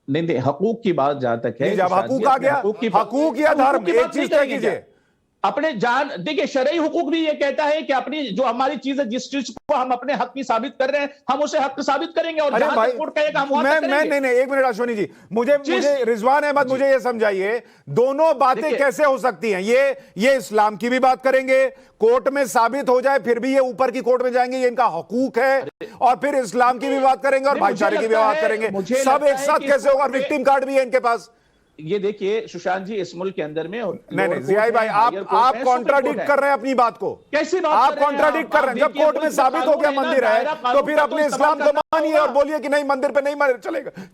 नहीं, हकूक की बात जहां तक है, जब हकूक आ गया, हकूक या धर्म, एक चीज तय कीजिए। अपने जान, देखिए शरई हुकूक भी ये कहता है कि अपनी जो हमारी चीज है, जिस चीज को हम अपने हक की साबित कर रहे हैं, हम उसे हक साबित करेंगे। और अरे भाई कोर्ट कहेगा हम वहां तक करेंगे। नहीं, एक मिनट अश्वनी जी, मुझे रिजवान अहमद, मुझे ये समझाइए, दोनों बातें कैसे हो सकती हैं? ये इस्लाम की भी बात करेंगे, कोर्ट में साबित हो जाए, फिर भी ये ऊपर की कोर्ट में जाएंगे, ये इनका हकूक है, और फिर इस्लाम की भी बात करेंगे और भाईचारे की भी बात करेंगे, सब एक साथ कैसे होगा? विक्टिम कार्ड भी है इनके पास। ये देखिए सुशांत जी, इस मुल्क के अंदर में नहीं ज़ियाई भाई, आप कॉन्ट्राडिक्ट कर रहे हैं अपनी बात को। कैसी बात आप कॉन्ट्राडिक्ट कर रहे हैं? जब कोर्ट में साबित हो गया मंदिर है तो फिर अपने इस्लाम को मानिए और बोलिए कि नहीं मंदिर पे नहीं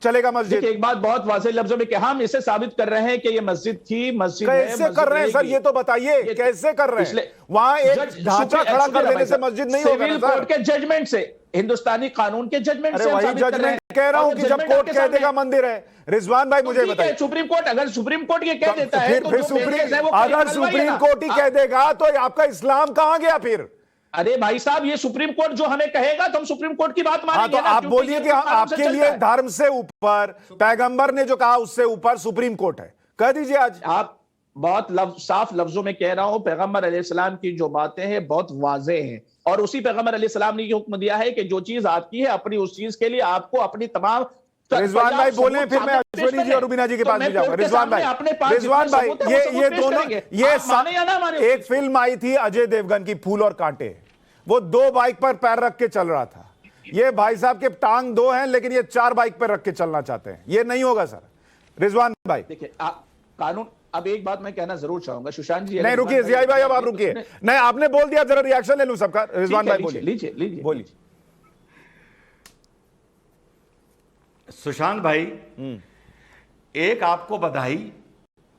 चलेगा मस्जिद। एक बात बहुत वाज़ेह लफ्जों में कि हम इसे साबित कर रहे हैं कि ये मस्जिद थी, मस्जिद कैसे कर रहे हैं सर? ये तो बताइए कैसे कर रहे हैं? वहां एक ढांचा खड़ा कर देने से मस्जिद नहीं होगा सिविल कोर्ट के जजमेंट से, हिंदुस्तानी कानून के जजमेंट से वही जजमेंट कह रहा हूं कि जब कोर्ट कह देगा मंदिर है। रिजवान भाई मुझे बताइए, सुप्रीम कोर्ट, अगर सुप्रीम कोर्ट ये कह देता है, फिर सुप्रीम कोर्ट ही कह देगा तो आपका इस्लाम कहां गया फिर? अरे भाई साहब, ये सुप्रीम कोर्ट जो हमें कहेगा तो हम सुप्रीम कोर्ट की बात मानेंगे। तो आप बोलिए कि आपके लिए धर्म से ऊपर, पैगंबर ने जो कहा उससे ऊपर सुप्रीम कोर्ट है, कह दीजिए आज। आप बहुत साफ लफ्जों में कह रहा हूं, पैगंबर अलैहिस्सलाम की जो बातें हैं बहुत वाज़ेह हैं, और उसी पैगंबर अलैहिस्सलाम ने ये हुक्म दिया है कि जो चीज आपकी है, अपनी उस चीज के लिए आपको अपनी तमाम। रिजवान भाई बोले, फिर मैं अश्वनी जी और रुबीना जी के पास भी जाऊंगा। रिजवान भाई, ये दोनों, ये एक फिल्म आई थी अजय देवगन की, फूल और कांटे, वो 2 बाइक पर पैर रख के चल रहा था। ये भाई साहब के टांग 2 हैं लेकिन ये 4 बाइक पर रख के चलना चाहते हैं, ये नहीं होगा सर। रिजवान भाई देखिए कानून, अब एक बात मैं कहना जरूर चाहूंगा सुशांत जी। नहीं रुकिए ज़ियाई भाई, अब आप रुकिए। नहीं आपने बोल दिया, जरा रिएक्शन ले लूं सबका। रिजवान भाई बोलिए, लीजिए बोलिए। सुशांत भाई, एक आपको बधाई,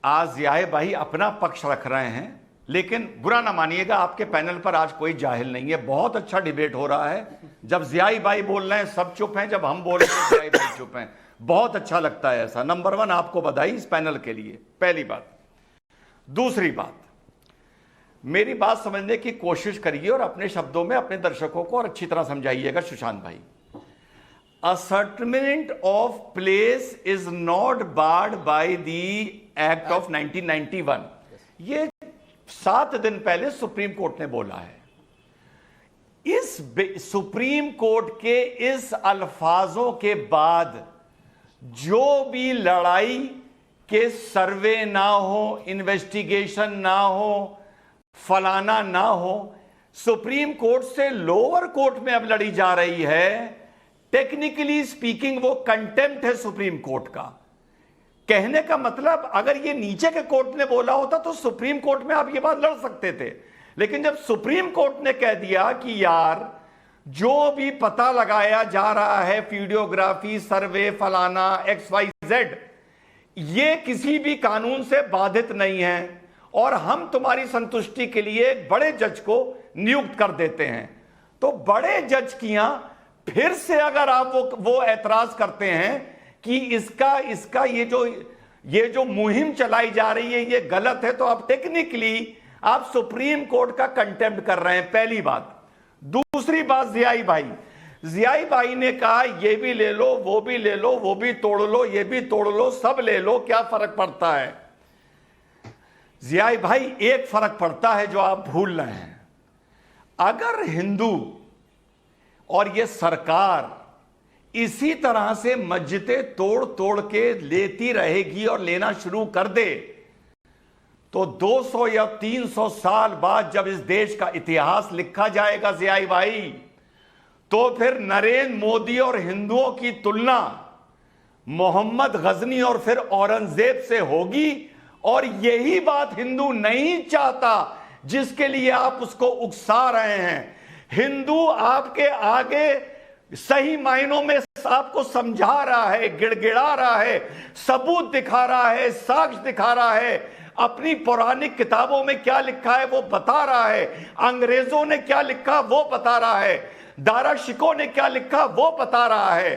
आज ज़ियाई भाई अपना पक्ष रख रहे हैं, लेकिन बुरा ना मानिएगा, आपके पैनल पर आज कोई जाहिल नहीं है, बहुत अच्छा डिबेट हो रहा है। जब ज़ियाई भाई बोल रहे हैं सब चुप हैं, जब हम बोल रहे हैं ज़ियाई भाई चुप हैं, बहुत अच्छा लगता है ऐसा। नंबर 1 आपको बधाई इस पैनल के लिए, पहली बात। दूसरी बात, मेरी बात समझने की कोशिश करिए और अपने शब्दों में अपने दर्शकों को और अच्छी तरह समझाइएगा। सुशांत भाई, ascertainment of place is not barred by the Act of 1991, ये 7 दिन पहले सुप्रीम कोर्ट ने बोला है। इस सुप्रीम कोर्ट के इस अल्फाजों के बाद जो भी लड़ाई के सर्वे ना हो, इन्वेस्टिगेशन ना हो, फलाना ना हो, सुप्रीम कोर्ट से लोअर कोर्ट में अब लड़ी जा रही है। टेक्निकली स्पीकिंग वो कंटेम्प्ट है सुप्रीम कोर्ट का। कहने का मतलब, अगर ये नीचे के कोर्ट ने बोला होता तो सुप्रीम कोर्ट में आप ये बात लड़ सकते थे, लेकिन जब सुप्रीम कोर्ट ने कह दिया कि यार जो भी पता लगाया जा रहा है, वीडियोग्राफी, सर्वे, फलाना, XYZ, ये किसी भी कानून से बाधित नहीं है और हम तुम्हारी संतुष्टि के लिए एक बड़े जज को नियुक्त कर देते हैं, तो बड़े जज किया फिर से अगर आप वो ऐतराज करते हैं कि इसका ये जो मुहिम चलाई जा रही है ये गलत है, तो आप टेक्निकली आप सुप्रीम कोर्ट का कंटेम्प्ट कर रहे हैं, पहली बात। दूसरी बात, जियाई भाई ने कहा ये भी ले लो, वो भी ले लो, वो भी तोड़ लो, ये भी तोड़ लो, सब ले लो, क्या फर्क पड़ता है? जियाई भाई, एक फर्क पड़ता है जो आप भूल रहे हैं। अगर हिंदू और ये सरकार इसी तरह से मस्जिदें तोड़ तोड़ के लेती रहेगी और लेना शुरू कर दे, तो 200 या 300 साल बाद जब इस देश का इतिहास लिखा जाएगा जियाई भाई, तो फिर नरेंद्र मोदी और हिंदुओं की तुलना मोहम्मद गजनी और फिर औरंगजेब से होगी। और यही बात हिंदू नहीं चाहता, जिसके लिए आप उसको उकसा रहे हैं। हिंदू आपके आगे सही मायनों में आपको समझा रहा है, गिड़गिड़ा रहा है, सबूत दिखा रहा है, साक्ष्य दिखा रहा है, अपनी पौराणिक किताबों में क्या लिखा है वो बता रहा है, अंग्रेजों ने क्या लिखा वो बता रहा है, दाराशिकों ने क्या लिखा वो बता रहा है।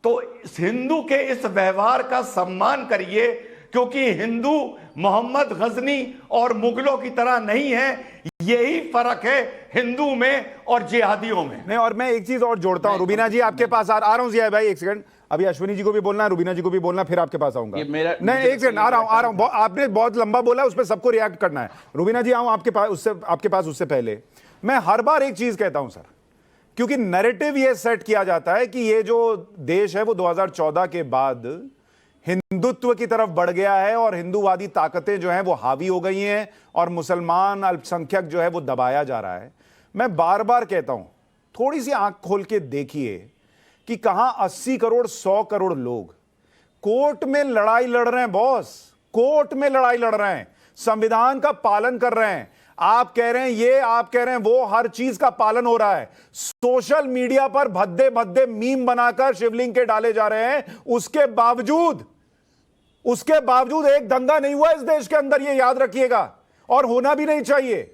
तो हिंदू के इस व्यवहार का सम्मान करिए, क्योंकि हिंदू मोहम्मद गजनी और मुगलों की तरह नहीं है। यही फर्क है हिंदू में और जिहादियों में। नहीं, और मैं एक चीज और जोड़ता हूं। रुबीना जी आपके पास आ रहा हूं जिया भाई, एक सेकंड। अभी अश्विनी जी को भी बोलना है, रुबीना जी को भी बोलना, फिर आपके पास आऊंगा। नहीं, एक सेकंड, आ रहा हूं। आपने बहुत लंबा बोला, उस पर सबको रिएक्ट करना है। रुबीना जी आऊं आपके पास उससे पहले मैं हर बार एक चीज कहता हूं सर, क्योंकि नैरेटिव ये सेट किया जाता है कि ये जो देश है वो 2014 के बाद हिंदुत्व की तरफ बढ़ गया है और हिंदूवादी ताकतें जो हैं वो हावी हो गई हैं और मुसलमान अल्पसंख्यक जो है वो दबाया जा रहा है। मैं बार बार कहता हूं, थोड़ी सी आंख खोल के देखिए कि कहां 80 करोड़ 100 करोड़ लोग कोर्ट में लड़ाई लड़ रहे हैं। बॉस, कोर्ट में लड़ाई लड़ रहे हैं, संविधान का पालन कर रहे हैं। आप कह रहे हैं ये, आप कह रहे हैं वो, हर चीज का पालन हो रहा है। सोशल मीडिया पर भद्दे भद्दे मीम बनाकर शिवलिंग के डाले जा रहे हैं। उसके बावजूद एक दंगा नहीं हुआ इस देश के अंदर, ये याद रखिएगा, और होना भी नहीं चाहिए।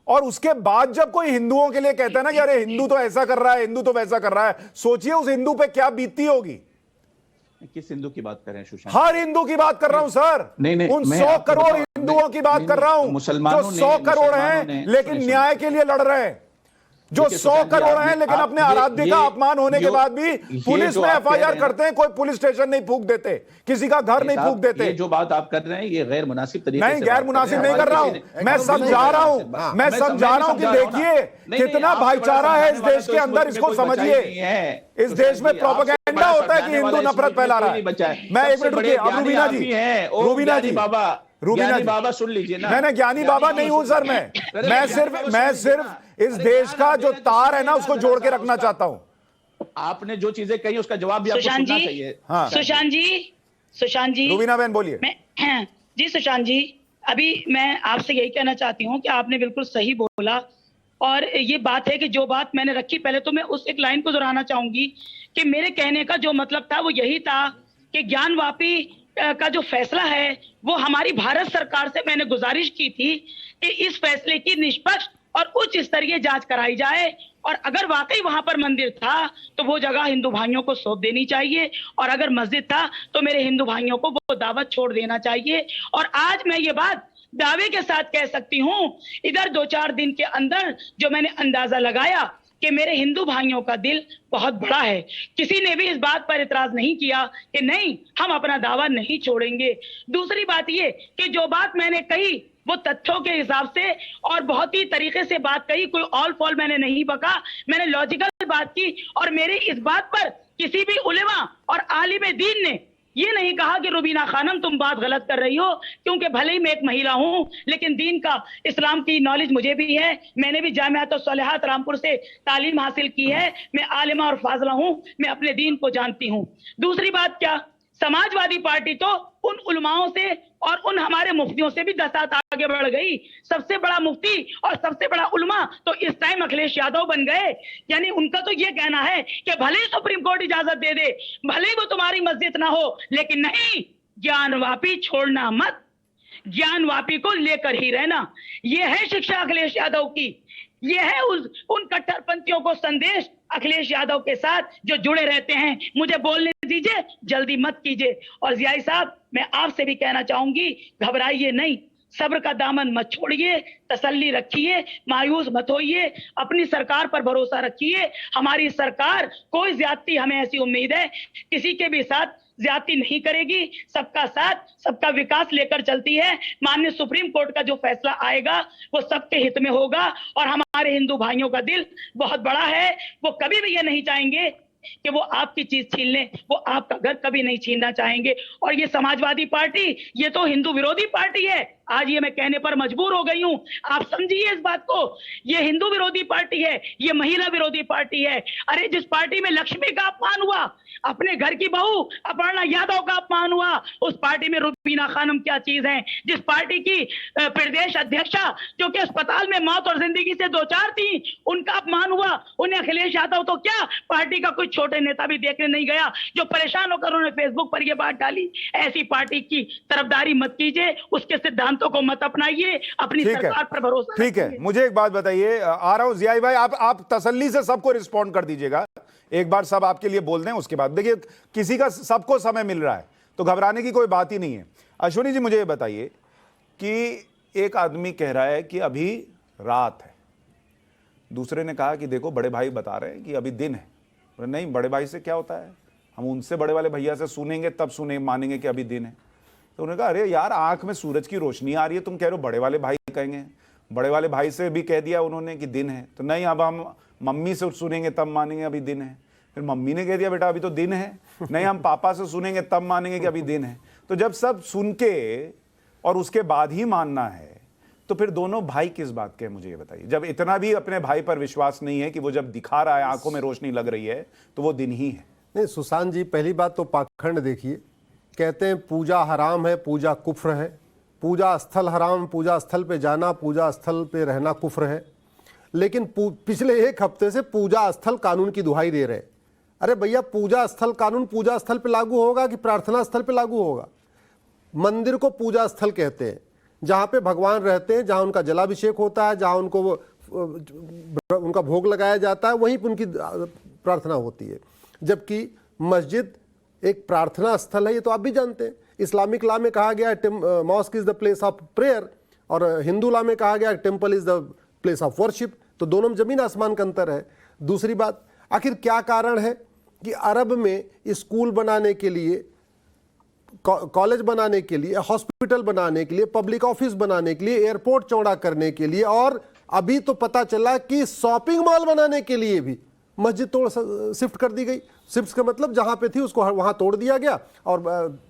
और उसके बाद जब कोई हिंदुओं के लिए कहता है ना कि अरे हिंदू तो ऐसा कर रहा है, हिंदू तो वैसा कर रहा है, सोचिए उस हिंदू पे क्या बीतती होगी। किस हिंदू की बात कर रहे हैं सुशांत? हर हिंदू की बात कर रहा हूं सर। नहीं, उन 100 करोड़ हिंदुओं की बात कर रहा हूं जो 100 करोड़ हैं लेकिन न्याय के लिए लड़ रहे हैं, जो 100 करोड़ हैं लेकिन अपने आराध्य का अपमान होने के बाद भी पुलिस में एफआईआर करते हैं, कोई पुलिस स्टेशन नहीं फूंक देते, किसी का घर नहीं फूंक देते। ये जो बात आप कर रहे हैं ये गैर मुनासिब तरीके से नहीं, गैर मुनासिब नहीं कर रहा हूं, मैं समझा रहा हूं कि देखिए कितना भाईचारा है इस देश के अंदर, इसको समझिए। इस देश में प्रोपेगेंडा होता है कि हिंदू नफरत फैला रहा है। मैं एक मिनट रुकिए, अब रुबीना जी बाबा सुन लीजिए ना। मैं ज्ञानी बाबा नहीं हूं सर, मैं सिर्फ इस देश का जो तार है ना उसको जोड़ के रखना चाहता हूं। आपने जो चीजें कही उसका जवाब भी आपको सुनना चाहिए। हाँ, सुशांत जी रुबीना बहन बोलिए। जी सुशांत जी, अभी मैं आपसे यही कहना चाहती हूँ कि आपने बिल्कुल सही बोला, और ये बात है कि जो बात मैंने रखी, पहले तो मैं उस एक लाइन को दोहराना चाहूंगी कि मेरे कहने का जो मतलब था वो यही था कि ज्ञानवापी का जो फैसला है वो हमारी भारत सरकार से मैंने गुजारिश की थी कि इस फैसले की निष्पक्ष और उच्च स्तरीय जांच कराई जाए, और अगर वाकई वहां पर मंदिर था तो वो जगह हिंदू भाइयों को सौंप देनी चाहिए, और अगर मस्जिद था तो मेरे हिंदू भाइयों को वो दावत छोड़ देना चाहिए। और आज मैं ये बात दावे के साथ कह सकती हूं, इधर 2-4 दिन के अंदर जो मैंने अंदाजा लगाया कि मेरे हिंदू भाइयों का दिल बहुत बड़ा है, किसी ने भी इस बात पर इतराज नहीं किया कि नहीं हम अपना दावा नहीं छोड़ेंगे। दूसरी बात ये कि जो बात मैंने कही वो तथ्यों के हिसाब से और बहुत ही तरीके से बात कही, कोई ऑल फॉल मैंने नहीं बका, मैंने लॉजिकल बात की। और मेरी इस बात पर किसी भी उलेमा और आलिम दीन ने ये नहीं कहा कि रुबीना खानम तुम बात गलत कर रही हो, क्योंकि भले ही मैं एक महिला हूं लेकिन दीन का, इस्लाम की नॉलेज मुझे भी है। मैंने भी जामियात और सलेहात रामपुर से तालीम हासिल की है, मैं आलिमा और फाजला हूं, मैं अपने दीन को जानती हूं। दूसरी बात क्या, समाजवादी पार्टी तो उन उलमाओं से और उन हमारे मुफ्तियों से भी 10 हाथ आगे बढ़ गई। सबसे बड़ा मुफ्ती और सबसे बड़ा उलमा तो इस टाइम अखिलेश यादव बन गए। यानी उनका तो ये कहना है कि भले ही सुप्रीम कोर्ट इजाजत दे दे, भले ही वो तुम्हारी मस्जिद ना हो, लेकिन नहीं, ज्ञानवापी छोड़ना मत, ज्ञानवापी को लेकर ही रहना। ये है शिक्षा अखिलेश यादव की, ये है उन कट्टरपंथियों को संदेश अखिलेश यादव के साथ जो जुड़े रहते हैं। मुझे बोलने दीजिए, जल्दी मत कीजिए। और जियाई साहब, मैं आपसे भी कहना चाहूंगी, घबराइए नहीं, सब्र का दामन मत छोड़िए, तसल्ली रखिए, मायूस मत होइए, अपनी सरकार पर भरोसा रखिए। हमारी सरकार कोई ज्यादती, हमें ऐसी उम्मीद है, किसी के भी साथ ज्यादती नहीं करेगी। सबका साथ, सबका विकास लेकर चलती है। माननीय सुप्रीम कोर्ट का जो फैसला आएगा वो सबके हित में होगा। और हमारे हिंदू भाइयों का दिल बहुत बड़ा है, वो कभी भी ये नहीं चाहेंगे कि वो आपकी चीज छीन लें, वो आपका घर कभी नहीं छीनना चाहेंगे। और ये समाजवादी पार्टी, ये तो हिंदू विरोधी पार्टी है। आज ये मैं कहने पर मजबूर हो गई हूं, आप समझिए इस बात को। ये हिंदू विरोधी पार्टी है, ये महिला विरोधी पार्टी है। अरे जिस पार्टी में लक्ष्मी का अपमान हुआ, अपने घर की बहू अपर्णा यादव का अपमान हुआ, उस पार्टी में रुबीना खानम क्या चीज है। जिस पार्टी की प्रदेश अध्यक्षा जो कि अस्पताल में मौत और जिंदगी से दो चार थी, उनका अपमान हुआ। उन्हें अखिलेश यादव तो क्या, पार्टी का कोई छोटे नेता भी देखने नहीं गया, जो परेशान होकर उन्होंने फेसबुक पर यह बात डाली। ऐसी पार्टी की तरफदारी मत कीजिए, उसके सिद्धांतों को मत अपनाइए, अपनी सरकार पर भरोसा ठीक है। मुझे एक बात बताइए, आ रहा हूं जियाई भाई, आप तसल्ली से सबको रिस्पॉन्ड कर दीजिएगा। एक बार सब आपके लिए बोल दें, उसके बाद देखिए किसी का, सबको समय मिल रहा है तो घबराने की कोई बात ही नहीं है। अश्विनी जी मुझे ये बताइए कि एक आदमी कह रहा है कि अभी रात है, दूसरे ने कहा कि देखो बड़े भाई बता रहे हैं कि अभी दिन है। नहीं, बड़े भाई से क्या होता है, हम उनसे बड़े वाले भैया से सुनेंगे तब मानेंगे कि अभी दिन है। तो उन्होंने कहा अरे यार आंख में सूरज की रोशनी आ रही है, तुम कह रहे हो बड़े वाले भाई कहेंगे। बड़े वाले भाई से भी कह दिया उन्होंने कि दिन है, तो नहीं अब हम मम्मी से सुनेंगे तब मानेंगे अभी दिन है। फिर मम्मी ने कह दिया बेटा अभी तो दिन है, नहीं हम पापा से सुनेंगे तब मानेंगे कि अभी दिन है। तो जब सब सुन के और उसके बाद ही मानना है, तो फिर दोनों भाई किस बात के हैं, मुझे ये बताइए। जब इतना भी अपने भाई पर विश्वास नहीं है कि वो जब दिखा रहा है आंखों में रोशनी लग रही है तो वो दिन ही है। नहीं सुशांत जी, पहली बात तो पाखंड देखिए, कहते हैं पूजा हराम है, पूजा कुफ्र है। पूजा स्थल हराम, पूजा स्थल पे जाना, पूजा स्थल पे रहना कुफ्र है। लेकिन पिछले एक हफ्ते से पूजा स्थल कानून की दुहाई दे रहे। अरे भैया, पूजा स्थल कानून पूजा स्थल पे लागू होगा कि प्रार्थना स्थल पे लागू होगा? मंदिर को पूजा स्थल कहते हैं, जहाँ पे भगवान रहते हैं, जहाँ उनका जलाभिषेक होता है, जहाँ उनको उनका भोग लगाया जाता है, वहीं पर उनकी प्रार्थना होती है। जबकि मस्जिद एक प्रार्थना स्थल है, ये तो आप भी जानते हैं। इस्लामिक लॉ में कहा गया है mask is the place of prayer, और हिंदू लॉ में कहा गया है temple is the place of worship. तो दोनों में जमीन आसमान का अंतर है। दूसरी बात, आखिर क्या कारण है कि अरब में स्कूल बनाने के लिए, कॉलेज बनाने के लिए, हॉस्पिटल बनाने के लिए, पब्लिक ऑफिस बनाने के लिए, एयरपोर्ट चौड़ा करने के लिए, और अभी तो पता चला कि शॉपिंग मॉल बनाने के लिए भी मस्जिद शिफ्ट कर दी गई। शिफ्ट का मतलब जहां पे थी उसको वहां तोड़ दिया गया और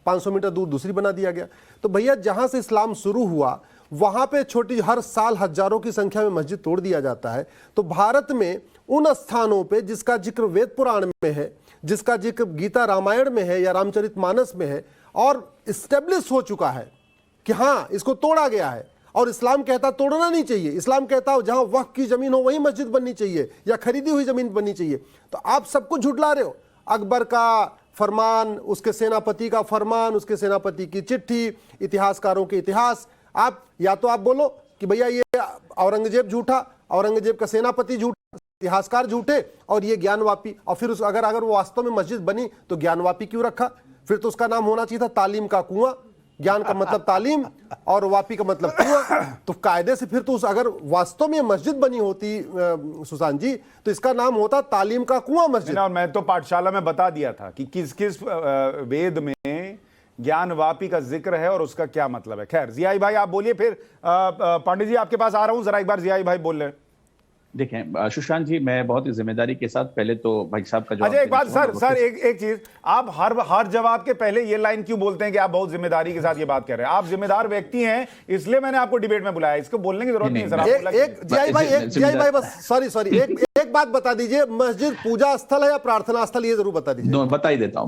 500 मीटर दूर दूसरी बना दिया गया। तो भैया जहां से इस्लाम शुरू हुआ वहां पे छोटी, हर साल हजारों की संख्या में मस्जिद तोड़ दिया जाता है। तो भारत में उन स्थानों पे जिसका जिक्र वेद पुराण में है, जिसका जिक्र गीता रामायण में है या रामचरितमानस में है, और इस्टेब्लिश हो चुका है कि हाँ इसको तोड़ा गया है, और इस्लाम कहता तोड़ना नहीं चाहिए। इस्लाम कहता है जहां वक्फ की जमीन हो वहीं मस्जिद बननी चाहिए या खरीदी हुई जमीन बननी चाहिए। तो आप सबको झुठला रहे हो। अकबर का फरमान, उसके सेनापति का फरमान, उसके सेनापति की चिट्ठी, इतिहासकारों के इतिहास। आप या तो आप बोलो कि भैया ये औरंगजेब झूठा, औरंगजेब का सेनापति झूठा, इतिहासकार झूठे, और ये ज्ञानवापी। और फिर अगर वो वास्तव में मस्जिद बनी तो ज्ञानवापी क्यों रखा? फिर तो उसका नाम होना चाहिए था तालीम का कुआं। ज्ञान का मतलब तालीम और वापी का मतलब कुआं। तो कायदे से फिर तो अगर वास्तव में मस्जिद बनी होती सुशांत जी, तो इसका नाम होता तालीम का कुआं मस्जिद। और मैं तो पाठशाला में बता दिया था कि किस किस वेद में ज्ञान वापी का जिक्र है और उसका क्या मतलब है। खैर जियाई भाई आप बोलिए, फिर पंडित जी आपके पास आ रहा हूं, जरा एक बार जियाई भाई बोल रहे हैं। देखें सुशांत जी, मैं बहुत ही जिम्मेदारी के साथ पहले तो भाई साहब का जवाब। अच्छा एक बात सर एक चीज, आप हर जवाब के पहले ये लाइन क्यों बोलते हैं कि आप बहुत जिम्मेदारी के साथ ये बात कर रहे हैं? आप जिम्मेदार व्यक्ति हैं, इसलिए मैंने आपको डिबेट में बुलाया, इसको बोलने की जरूरत नहीं है सर। जियाई भाई बस सॉरी एक बात बता दीजिए, मस्जिद पूजा स्थल है या प्रार्थना स्थल, ये जरूर बता दीजिए। बता ही देता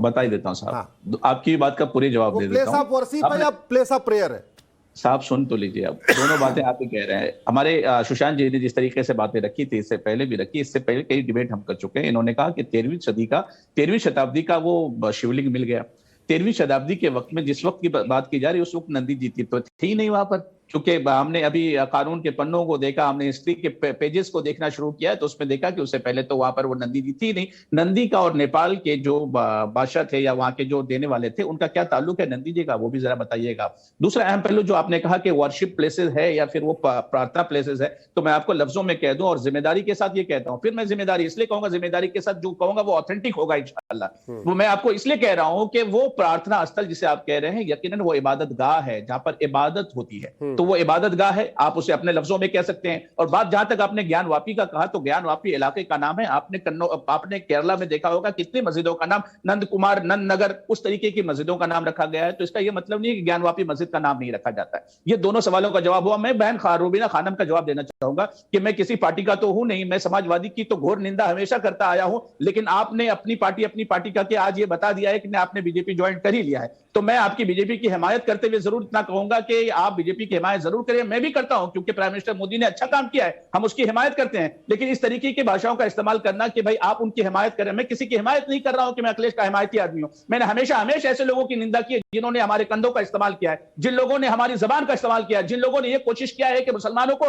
हूँ साहब, आपकी बात का पूरी जवाब दे देता हूँ। प्लेस ऑफ वर्शिप है या प्लेस ऑफ प्रेयर है? साहब सुन तो लीजिए, अब दोनों बातें आप ही कह रहे हैं। हमारे सुशांत जी ने जिस तरीके से बातें रखी थी, इससे पहले भी रखी, इससे पहले कई डिबेट हम कर चुके हैं। इन्होंने कहा कि 13वीं शताब्दी का वो शिवलिंग मिल गया। 13वीं शताब्दी के वक्त में जिस वक्त की बात की जा रही है, उस वक्त नंदी जी तो थी नहीं वहां पर, क्योंकि हमने अभी कानून के पन्नों को देखा, हमने हिस्ट्री के पेजेस को देखना शुरू किया, तो उसमें देखा कि उससे पहले तो वहां पर वो नंदी जी थी नहीं। नंदी का और नेपाल के जो बादशाह थे या वहां के जो देने वाले थे, उनका क्या ताल्लुक है नंदी जी का, वो भी जरा बताइएगा। दूसरा अहम पहलू जो आपने कहा कि वर्शिप प्लेसेस है या फिर वो प्रार्थना प्लेसेस है, तो मैं आपको लफ्जों में कह दूं और जिम्मेदारी के साथ ये कहता हूं, फिर मैं जिम्मेदारी इसलिए कहूंगा, जिम्मेदारी के साथ जो कहूंगा वो ऑथेंटिक होगा इंशाअल्लाह। वो मैं आपको इसलिए कह रहा हूं कि वो प्रार्थना स्थल जिसे आप कह रहे हैं, यकीनन वो इबादत गाह है जहां पर इबादत होती है, तो वो इबादत गाह है, आप उसे अपने लफ्जों में कह सकते हैं। और बात जहां तक आपने ज्ञानवापी का कहा, तो ज्ञानवापी इलाके का नाम है, आपने केरला में देखा होगा कितनी मस्जिदों का नाम नंद कुमार, नंद नगर, उस तरीके की मस्जिदों का नाम रखा गया है। तो इसका यह मतलब नहीं है कि ज्ञानवापी मस्जिद का नाम नहीं रखा जाता है। ये दोनों सवालों का जवाब हुआ। मैं बहन रूबीना खानम का जवाब देना चाहूंगा कि मैं किसी पार्टी का तो हूं नहीं, मैं समाजवादी की तो घोर निंदा हमेशा करता आया हूं, लेकिन आपने अपनी पार्टी का आपने आज ये बता दिया है कि आपने बीजेपी ज्वाइन कर ही लिया है, तो मैं आपकी बीजेपी की हिमायत करते हुए जरूर इतना कहूंगा कि आप बीजेपी की हिमायत जरूर करें। मैं भी करता हूं, क्योंकि प्राइम मिनिस्टर मोदी ने अच्छा काम किया है, हम उसकी हिमायत करते हैं। लेकिन इस तरीके की भाषाओं का इस्तेमाल करना कि भाई आप उनकी हिमायत करें, मैं किसी की हिमायत नहीं कर रहा हूं कि मैं अखिलेश का हिमायती आदमी हूं। मैंने हमेशा ऐसे लोगों की निंदा की है जिन्होंने हमारे कंधों का इस्तेमाल किया है, जिन लोगों ने हमारी जबान का इस्तेमाल किया है, जिन लोगों ने यह कोशिश किया है कि मुसलमानों को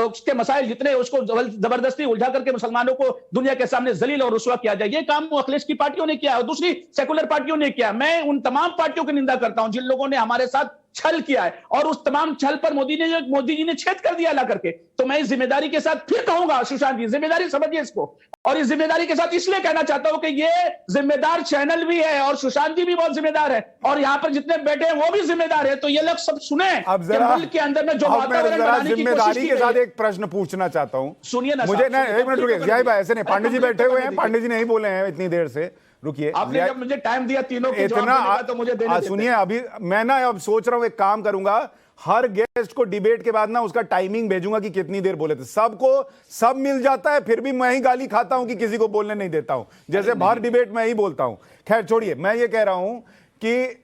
उसके मसाइल जितने उसको जबरदस्ती उलझा करके मुसलमानों को दुनिया के सामने जलील और रुसवा किया जाए, ये काम अखिलेश की पार्टियों ने किया और दूसरी सेकुलर पार्टियों ने किया। मैं उन तमाम पार्टियों की निंदा करता हूं जिन लोगों ने हमारे साथ छल किया है, और उस तमाम छल पर मोदी जी ने छेद कर दिया ला करके। तो मैं इस जिम्मेदारी के साथ फिर कहूंगा, सुशांत जी जिम्मेदारी समझिए इसको, और इस जिम्मेदारी के साथ इसलिए कहना चाहता हूं कि ये जिम्मेदार चैनल भी है और सुशांत जी भी बहुत जिम्मेदार है, और यहां पर जितने बैठे हैं वो भी जिम्मेदार है। तो ये लोग सब सुने अब जरा मुल्क के अंदर में जो वातावरण बनाने की जिम्मेदारी के साथ कोशिश। एक प्रश्न पूछना चाहता हूं, सुनिए ना, मुझे ना एक मिनट रुकिए जिया भाई, ऐसे नहीं, पांडे जी बैठे हुए हैं, पांडे जी नहीं बोले हैं इतनी देर से, रुकिए। आपने जब मुझे टाइम दिया तीनों को जवाब इतना देने का, तो मुझे देने देते। सुनिए, अभी मैं ना अब सोच रहा हूं एक काम करूंगा, हर गेस्ट को डिबेट के बाद ना उसका टाइमिंग भेजूंगा कि कितनी देर बोले थे। सबको सब मिल जाता है, फिर भी मैं ही गाली खाता हूं कि किसी को बोलने नहीं देता हूं, जैसे हर डिबेट में ही बोलता हूं। खैर छोड़िए, मैं ये कह रहा हूं कि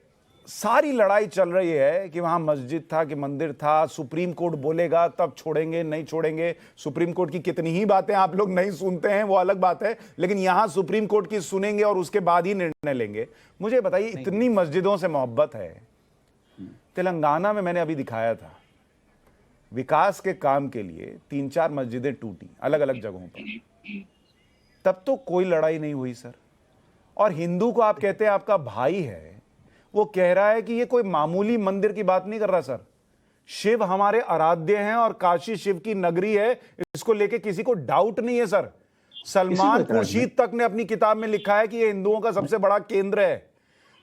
सारी लड़ाई चल रही है कि वहां मस्जिद था कि मंदिर था, सुप्रीम कोर्ट बोलेगा तब छोड़ेंगे, नहीं छोड़ेंगे। सुप्रीम कोर्ट की कितनी ही बातें आप लोग नहीं सुनते हैं, वो अलग बात है, लेकिन यहां सुप्रीम कोर्ट की सुनेंगे और उसके बाद ही निर्णय लेंगे। मुझे बताइए, इतनी मस्जिदों से मोहब्बत है। तेलंगाना में मैंने अभी दिखाया था, विकास के काम के लिए 3-4 मस्जिदें टूटी अलग अलग जगहों पर, तब तो कोई लड़ाई नहीं हुई सर। और हिंदू को आप कहते हैं आपका भाई है, वो कह रहा है कि ये कोई मामूली मंदिर की बात नहीं कर रहा सर, शिव हमारे आराध्य हैं और काशी शिव की नगरी है, इसको लेके किसी को डाउट नहीं है सर। सलमान खुर्शीद तक ने अपनी किताब में लिखा है कि ये हिंदुओं का सबसे बड़ा केंद्र है।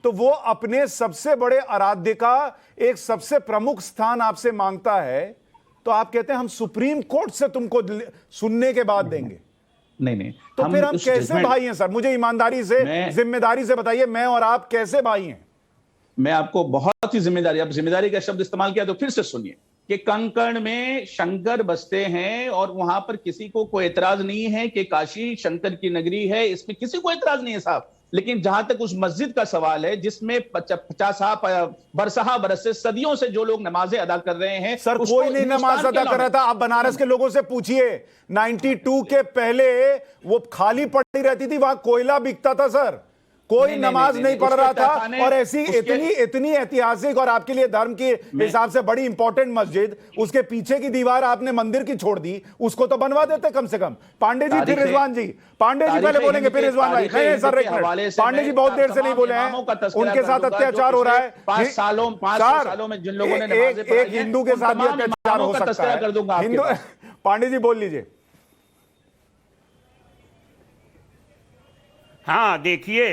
तो वो अपने सबसे बड़े आराध्य का एक सबसे प्रमुख स्थान आपसे मांगता है, तो आप कहते हैं हम सुप्रीम कोर्ट से तुमको सुनने के बाद देंगे। नहीं, तो फिर हम कैसे भाई हैं सर? मुझे ईमानदारी से, जिम्मेदारी से बताइए, मैं और आप कैसे भाई हैं? मैं आपको बहुत ही जिम्मेदारी, अब जिम्मेदारी का शब्द इस्तेमाल किया तो फिर से सुनिए कि कंकण में शंकर बसते हैं और वहां पर किसी को कोई एतराज नहीं है कि काशी शंकर की नगरी है, इसमें किसी को एतराज नहीं है साहब। लेकिन जहां तक उस मस्जिद का सवाल है जिसमें 50 बरस से सदियों से जो लोग नमाजें अदा कर रहे हैं, सर कोई नहीं नमाज अदा कर रहा था। आप बनारस के लोगों से पूछिए, 92 के पहले वो खाली पड़ी रहती थी, वहां कोयला बिकता था सर, कोई नमाज नहीं पढ़ रहा था। और ऐसी इतनी ऐतिहासिक और आपके लिए धर्म के हिसाब से बड़ी इंपॉर्टेंट मस्जिद, उसके पीछे की दीवार आपने मंदिर की छोड़ दी, उसको तो बनवा देते कम से कम। पांडे जी फिर रिजवान जी, पांडे जी पहले बोलेंगे फिर रिजवान भाई। नहीं सर, पांडे जी बहुत देर से नहीं बोले हैं, उनके साथ अत्याचार हो रहा है 5 सालों में जिन लोगों ने एक हिंदू के साथ भी अत्याचार हो सकता है। हिंदू, पांडे जी बोल लीजिए। हाँ देखिए,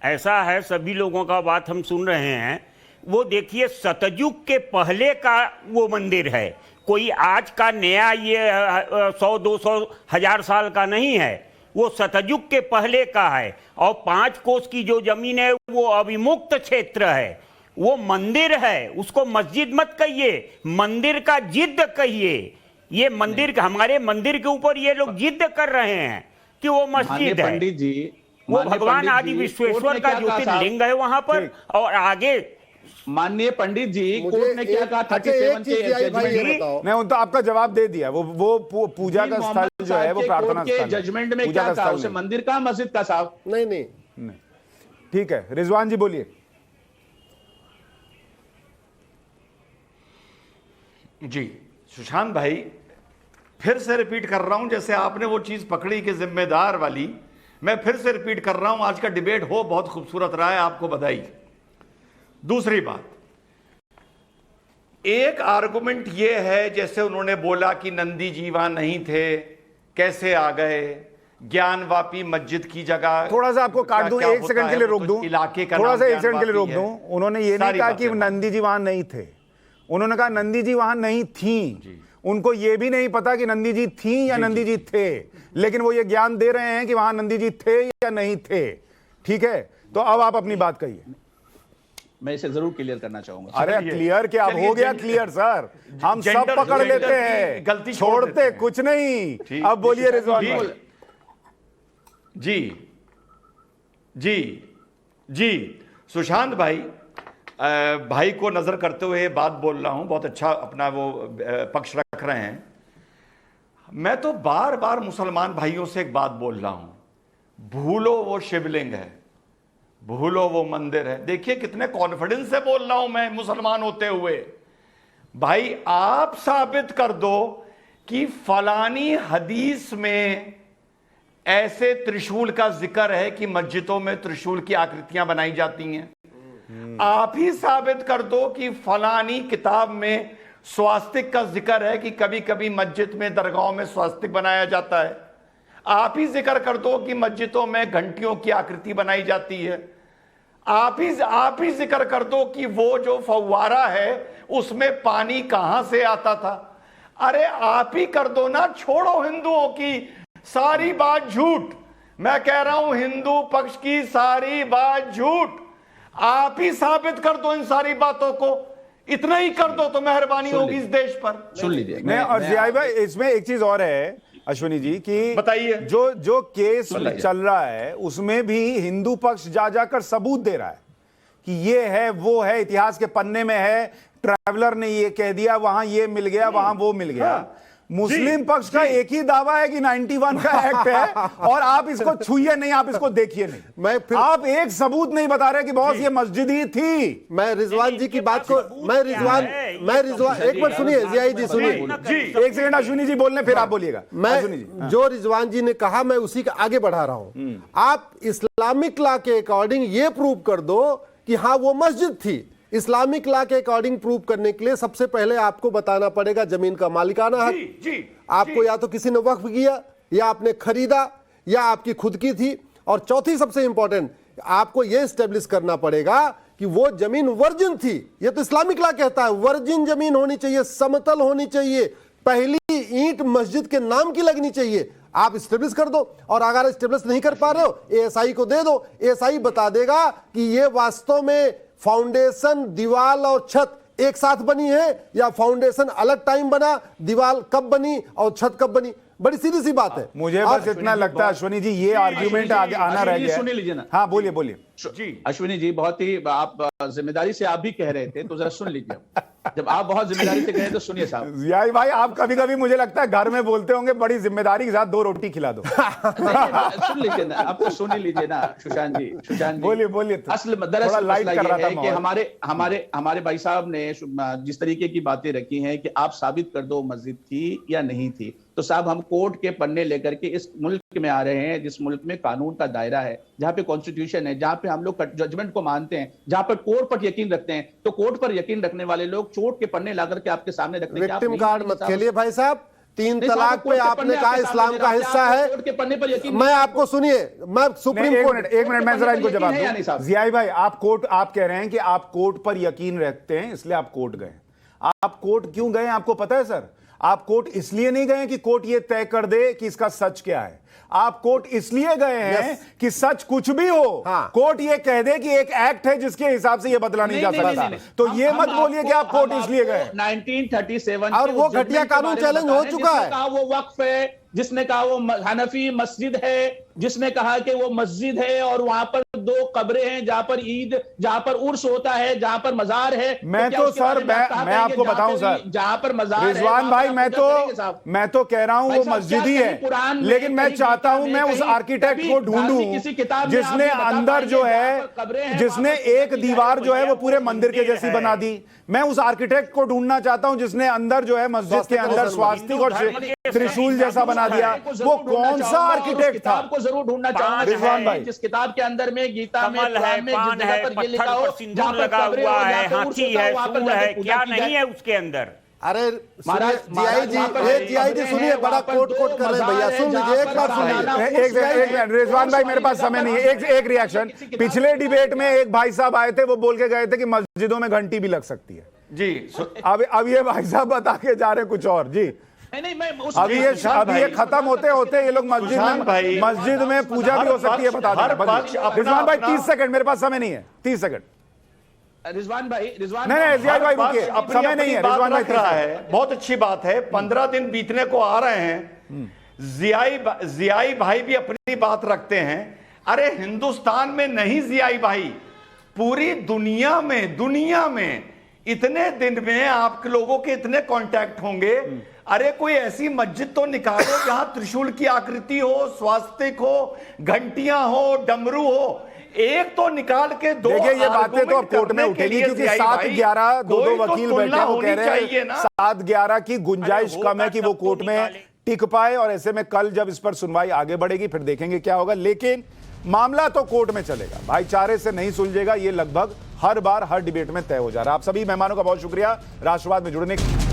ऐसा है, सभी लोगों का बात हम सुन रहे हैं। वो देखिए, सतयुग के पहले का वो मंदिर है, कोई आज का नया ये 100-200 हजार साल का नहीं है, वो सतयुग के पहले का है। और 5 कोस की जो जमीन है वो अविमुक्त क्षेत्र है, वो मंदिर है, उसको मस्जिद मत कहिए, मंदिर का जिद्द कहिए। ये मंदिर, हमारे मंदिर के ऊपर ये लोग जिद्द कर रहे हैं कि वो मस्जिद है। पंडित जी, वो भगवान आदि विश्वेश्वर का ज्योतिर्लिंग है वहां पर। और आगे माननीय पंडित जी, कोर्ट ने क्या कहा 37 के जजमेंट, नहीं तो आपका जवाब दे दिया। वो पूजा का स्थल जो है वो प्रार्थना स्थल है। जजमेंट में क्या कहा, उसे मंदिर का मस्जिद का साहब? नहीं, ठीक है, रिजवान जी बोलिए। जी सुशांत भाई, फिर से रिपीट कर रहा हूं, जैसे आपने वो चीज पकड़ी कि जिम्मेदार वाली, मैं फिर से रिपीट कर रहा हूं। आज का डिबेट हो बहुत खूबसूरत रहा है, आपको बधाई। दूसरी बात, एक आर्गुमेंट ये है, जैसे उन्होंने बोला कि नंदी जी वहां नहीं थे, कैसे आ गए, ज्ञानवापी मस्जिद की जगह। थोड़ा सा आपको काट दूं, एक सेकंड के लिए रोक दूं, इलाके का थोड़ा नाम सा एक सेकंड के लिए रोक ज्ञानवापी दूं। उन्होंने ये नहीं कहा कि नंदी जी वहां नहीं थे, उन्होंने कहा नंदी जी वहां नहीं थी। उनको ये भी नहीं पता कि नंदी जी थी या नंदी जी थे, लेकिन वो ये ज्ञान दे रहे हैं कि वहां नंदी जी थे या नहीं थे। ठीक है, तो अब आप अपनी बात कहिए। मैं इसे जरूर क्लियर करना चाहूंगा। अरे क्लियर क्या, अब हो गया क्लियर सर, हम सब पकड़ लेते हैं, गलती छोड़ते कुछ नहीं। अब बोलिए रिजवान भाई। जी जी जी सुशांत भाई, भाई को नजर करते हुए बात बोल रहा हूं, बहुत अच्छा अपना वो पक्ष रख रहे हैं। मैं तो बार बार मुसलमान भाइयों से एक बात बोल रहा हूं, भूलो वो शिवलिंग है, भूलो वो मंदिर है। देखिए कितने कॉन्फिडेंस से बोल रहा हूं मैं, मुसलमान होते हुए। भाई आप साबित कर दो कि फलानी हदीस में ऐसे त्रिशूल का जिक्र है कि मस्जिदों में त्रिशूल की आकृतियां बनाई जाती हैं। आप ही साबित कर दो कि फलानी किताब में स्वास्तिक का जिक्र है कि कभी कभी मस्जिद में, दरगाहों में स्वास्तिक बनाया जाता है। आप ही जिक्र कर दो कि मस्जिदों में घंटियों की आकृति बनाई जाती है। आप ही जिक्र कर दो कि वो जो फव्वारा है उसमें पानी कहां से आता था। अरे आप ही कर दो ना, छोड़ो हिंदुओं की सारी बात झूठ। मैं कह रहा हूं हिंदू पक्ष की सारी बात झूठ। आप ही साबित कर दो इन सारी बातों को, इतना ही कर दो तो मेहरबानी होगी इस देश पर। सुन लीजिए। मैं और जिया भाई, इसमें एक चीज और है अश्विनी जी कि बताइए, जो केस चल रहा है उसमें भी हिंदू पक्ष जा जाकर सबूत दे रहा है कि ये है वो है, इतिहास के पन्ने में है, ट्रैवलर ने ये कह दिया, वहां ये मिल गया, वहां वो मिल गया। मुस्लिम पक्ष का एक ही दावा है कि 91 का एक्ट है और आप इसको छुइए नहीं, आप इसको देखिए नहीं। आप एक सबूत नहीं बता रहे कि बहुत ये मस्जिद ही थी। मैं रिजवान जी की बात को, मैं रिजवान एक मिनट सुनिए, जिया जी सुनिए, एक सेकंड अश्विनी जी बोलने, फिर आप बोलिएगा। मैं जो रिजवान जी ने कहा मैं उसी का आगे बढ़ा रहा हूं। आप इस्लामिक लॉ के अकॉर्डिंग ये प्रूव कर दो कि हाँ वो मस्जिद थी। इस्लामिक लॉ के अकॉर्डिंग प्रूव करने के लिए सबसे पहले आपको बताना पड़ेगा जमीन का मालिकाना हक। आपको या तो किसी ने वक्फ किया, या आपने खरीदा, या आपकी खुद की थी। और चौथी सबसे इंपॉर्टेंट, आपको यह एस्टेब्लिश करना पड़ेगा कि वो जमीन वर्जिन थी। यह तो इस्लामिक लॉ कहता है वर्जिन जमीन होनी चाहिए, समतल होनी चाहिए, पहली ईंट मस्जिद के नाम की लगनी चाहिए। आप एस्टेब्लिश कर दो, और अगर एस्टेब्लिश नहीं कर पा रहे हो एएसआई को दे दो। एएसआई बता देगा कि ये वास्तव में फाउंडेशन, दीवार और छत एक साथ बनी है या फाउंडेशन अलग टाइम बना, दीवार कब बनी और छत कब बनी। बड़ी सीधी सी बात है। मुझे बस इतना लगता है अश्विनी जी, ये आर्ग्यूमेंट आगे आना रह गया। सुन लीजिए ना। हाँ बोलिए बोलिए। अश्विनी जी, बहुत ही आप जिम्मेदारी से आप भी कह रहे थे, तो जरा सुन लीजिए। जब आप बहुत जिम्मेदारी से कह रहे तो सुनिए साहब। जिया भाई, आप कभी कभी मुझे लगता है घर में बोलते होंगे बड़ी जिम्मेदारी के साथ 2 रोटी खिला दो। सुन लीजिए ना, आप तो सुन ही लीजिए ना सुशांत जी। बोलिए। असल दरअसल मसला ये है कि हमारे भाई साहब ने जिस तरीके की बातें रखी हैं कि आप साबित कर दो मस्जिद थी या नहीं थी, तो साहब हम कोर्ट के पन्ने लेकर के इस मुल्क में आ रहे हैं जिस मुल्क में कानून का दायरा है, जहां पे कॉन्स्टिट्यूशन है, जहां पे हम लोग जजमेंट को मानते हैं, जहां पर कोर्ट पर यकीन रखते हैं। तो कोर्ट पर यकीन रखने वाले लोग चोट के पन्ने ला करके आपके सामने रखते हैं। विक्टिम कार्ड मत खेलिए भाई साहब। 3 तलाक पे आपने कहा इस्लाम का हिस्सा है। मैं आपको सुनिए, मैं सुप्रीम कोर्ट, एक मिनट मैं जरा इनको जवाब दूं। जिया भाई, आप कह रहे हैं कि आप कोर्ट पर यकीन रखते हैं इसलिए आप कोर्ट गए। आप कोर्ट क्यों गए आपको पता है सर? आप कोर्ट इसलिए नहीं गए कि कोर्ट ये तय कर दे कि इसका सच क्या है। आप कोर्ट इसलिए गए हैं कि सच कुछ भी हो, कोर्ट ये कह दे कि एक एक्ट है जिसके हिसाब से ये बदला नहीं जा सकता। तो ये मत बोलिए कि आप कोर्ट इसलिए गए। 1937 और वो घटिया कानून चैलेंज हो चुका है। वो वक्फ है, जिसने कहा वो हनफी मस्जिद है, जिसने कहा कि वो मस्जिद है और वहां पर 2 कब्रें हैं जहां पर ईद, जहां पर उर्स होता है, जहां पर मजार है। मैं तो सर मैं आपको बताऊं सर, जहां पर मजार रिजवान भाई, मैं तो कह रहा हूं वो मस्जिद ही है, लेकिन मैं चाहता हूं मैं उस आर्किटेक्ट को ढूंढूं जिसने अंदर जो है, जिसने एक दीवार जो है वो पूरे मंदिर के जैसी बना दी। मैं उस आर्किटेक्ट को ढूंढना चाहता हूं जिसने अंदर जो है मस्जिद के अंदर स्वास्तिक और त्रिशूल जैसा बना दिया। वो कौन सा आर्किटेक्ट था? आपको जरूर ढूंढना चाहूंगा रिजवान भाई, जिस किताब के अंदर में गीता में, कमल है, पान है, पत्थर पर सिंदूर लगा हुआ है, हाथी है, सूंड है, क्या नहीं है उसके अंदर? अरे जीआई जी सुनिए, बड़ा कोट कर रहे हैं भैया, सुन लीजिए, एक बात सुनिए। एक मिनट रिजवान भाई, मेरे पास समय नहीं है। एक रिएक्शन, पिछले डिबेट में एक भाई साहब आए थे, वो बोल के गए थे कि मस्जिदों में घंटी भी लग सकती है जी। अब ये भाई साहब बता के जा रहे कुछ और जी। अभी ये खत्म होते होते ये लोग मस्जिद में पूजा भी हो सकती है, बता दें। रिजवान भाई 30 सेकंड, मेरे पास समय नहीं है, 30 सेकंड। रिजवान भाई नहीं जियाई भाई रुकिए, समय नहीं है। रिजवान भाई रहा है, बहुत अच्छी बात है। 15 दिन बीतने को आ रहे हैं, जियाई भाई भी अपनी बात रखते हैं। अरे हिंदुस्तान में नहीं जियाई भाई, पूरी दुनिया में इतने दिन में आप लोगों के इतने कांटेक्ट होंगे। अरे कोई ऐसी मस्जिद तो निकालो जहां त्रिशूल की आकृति हो, स्वास्तिक हो, घंटियां हो, डमरू हो, एक तो निकाल के दो। देखिए ये बातें तो अब कोर्ट में उठेगी, क्योंकि 7-11 दो वकील बैठे, वो कह रहे हैं 7-11 की गुंजाइश कम है कि वो कोर्ट में टिक पाए, और ऐसे में कल जब इस पर सुनवाई आगे बढ़ेगी फिर देखेंगे क्या होगा। लेकिन मामला तो कोर्ट में चलेगा, भाईचारे से नहीं सुलझेगा, ये लगभग हर बार हर डिबेट में तय हो जा रहा है। आप सभी मेहमानों का बहुत शुक्रिया राष्ट्रवाद में जुड़ने के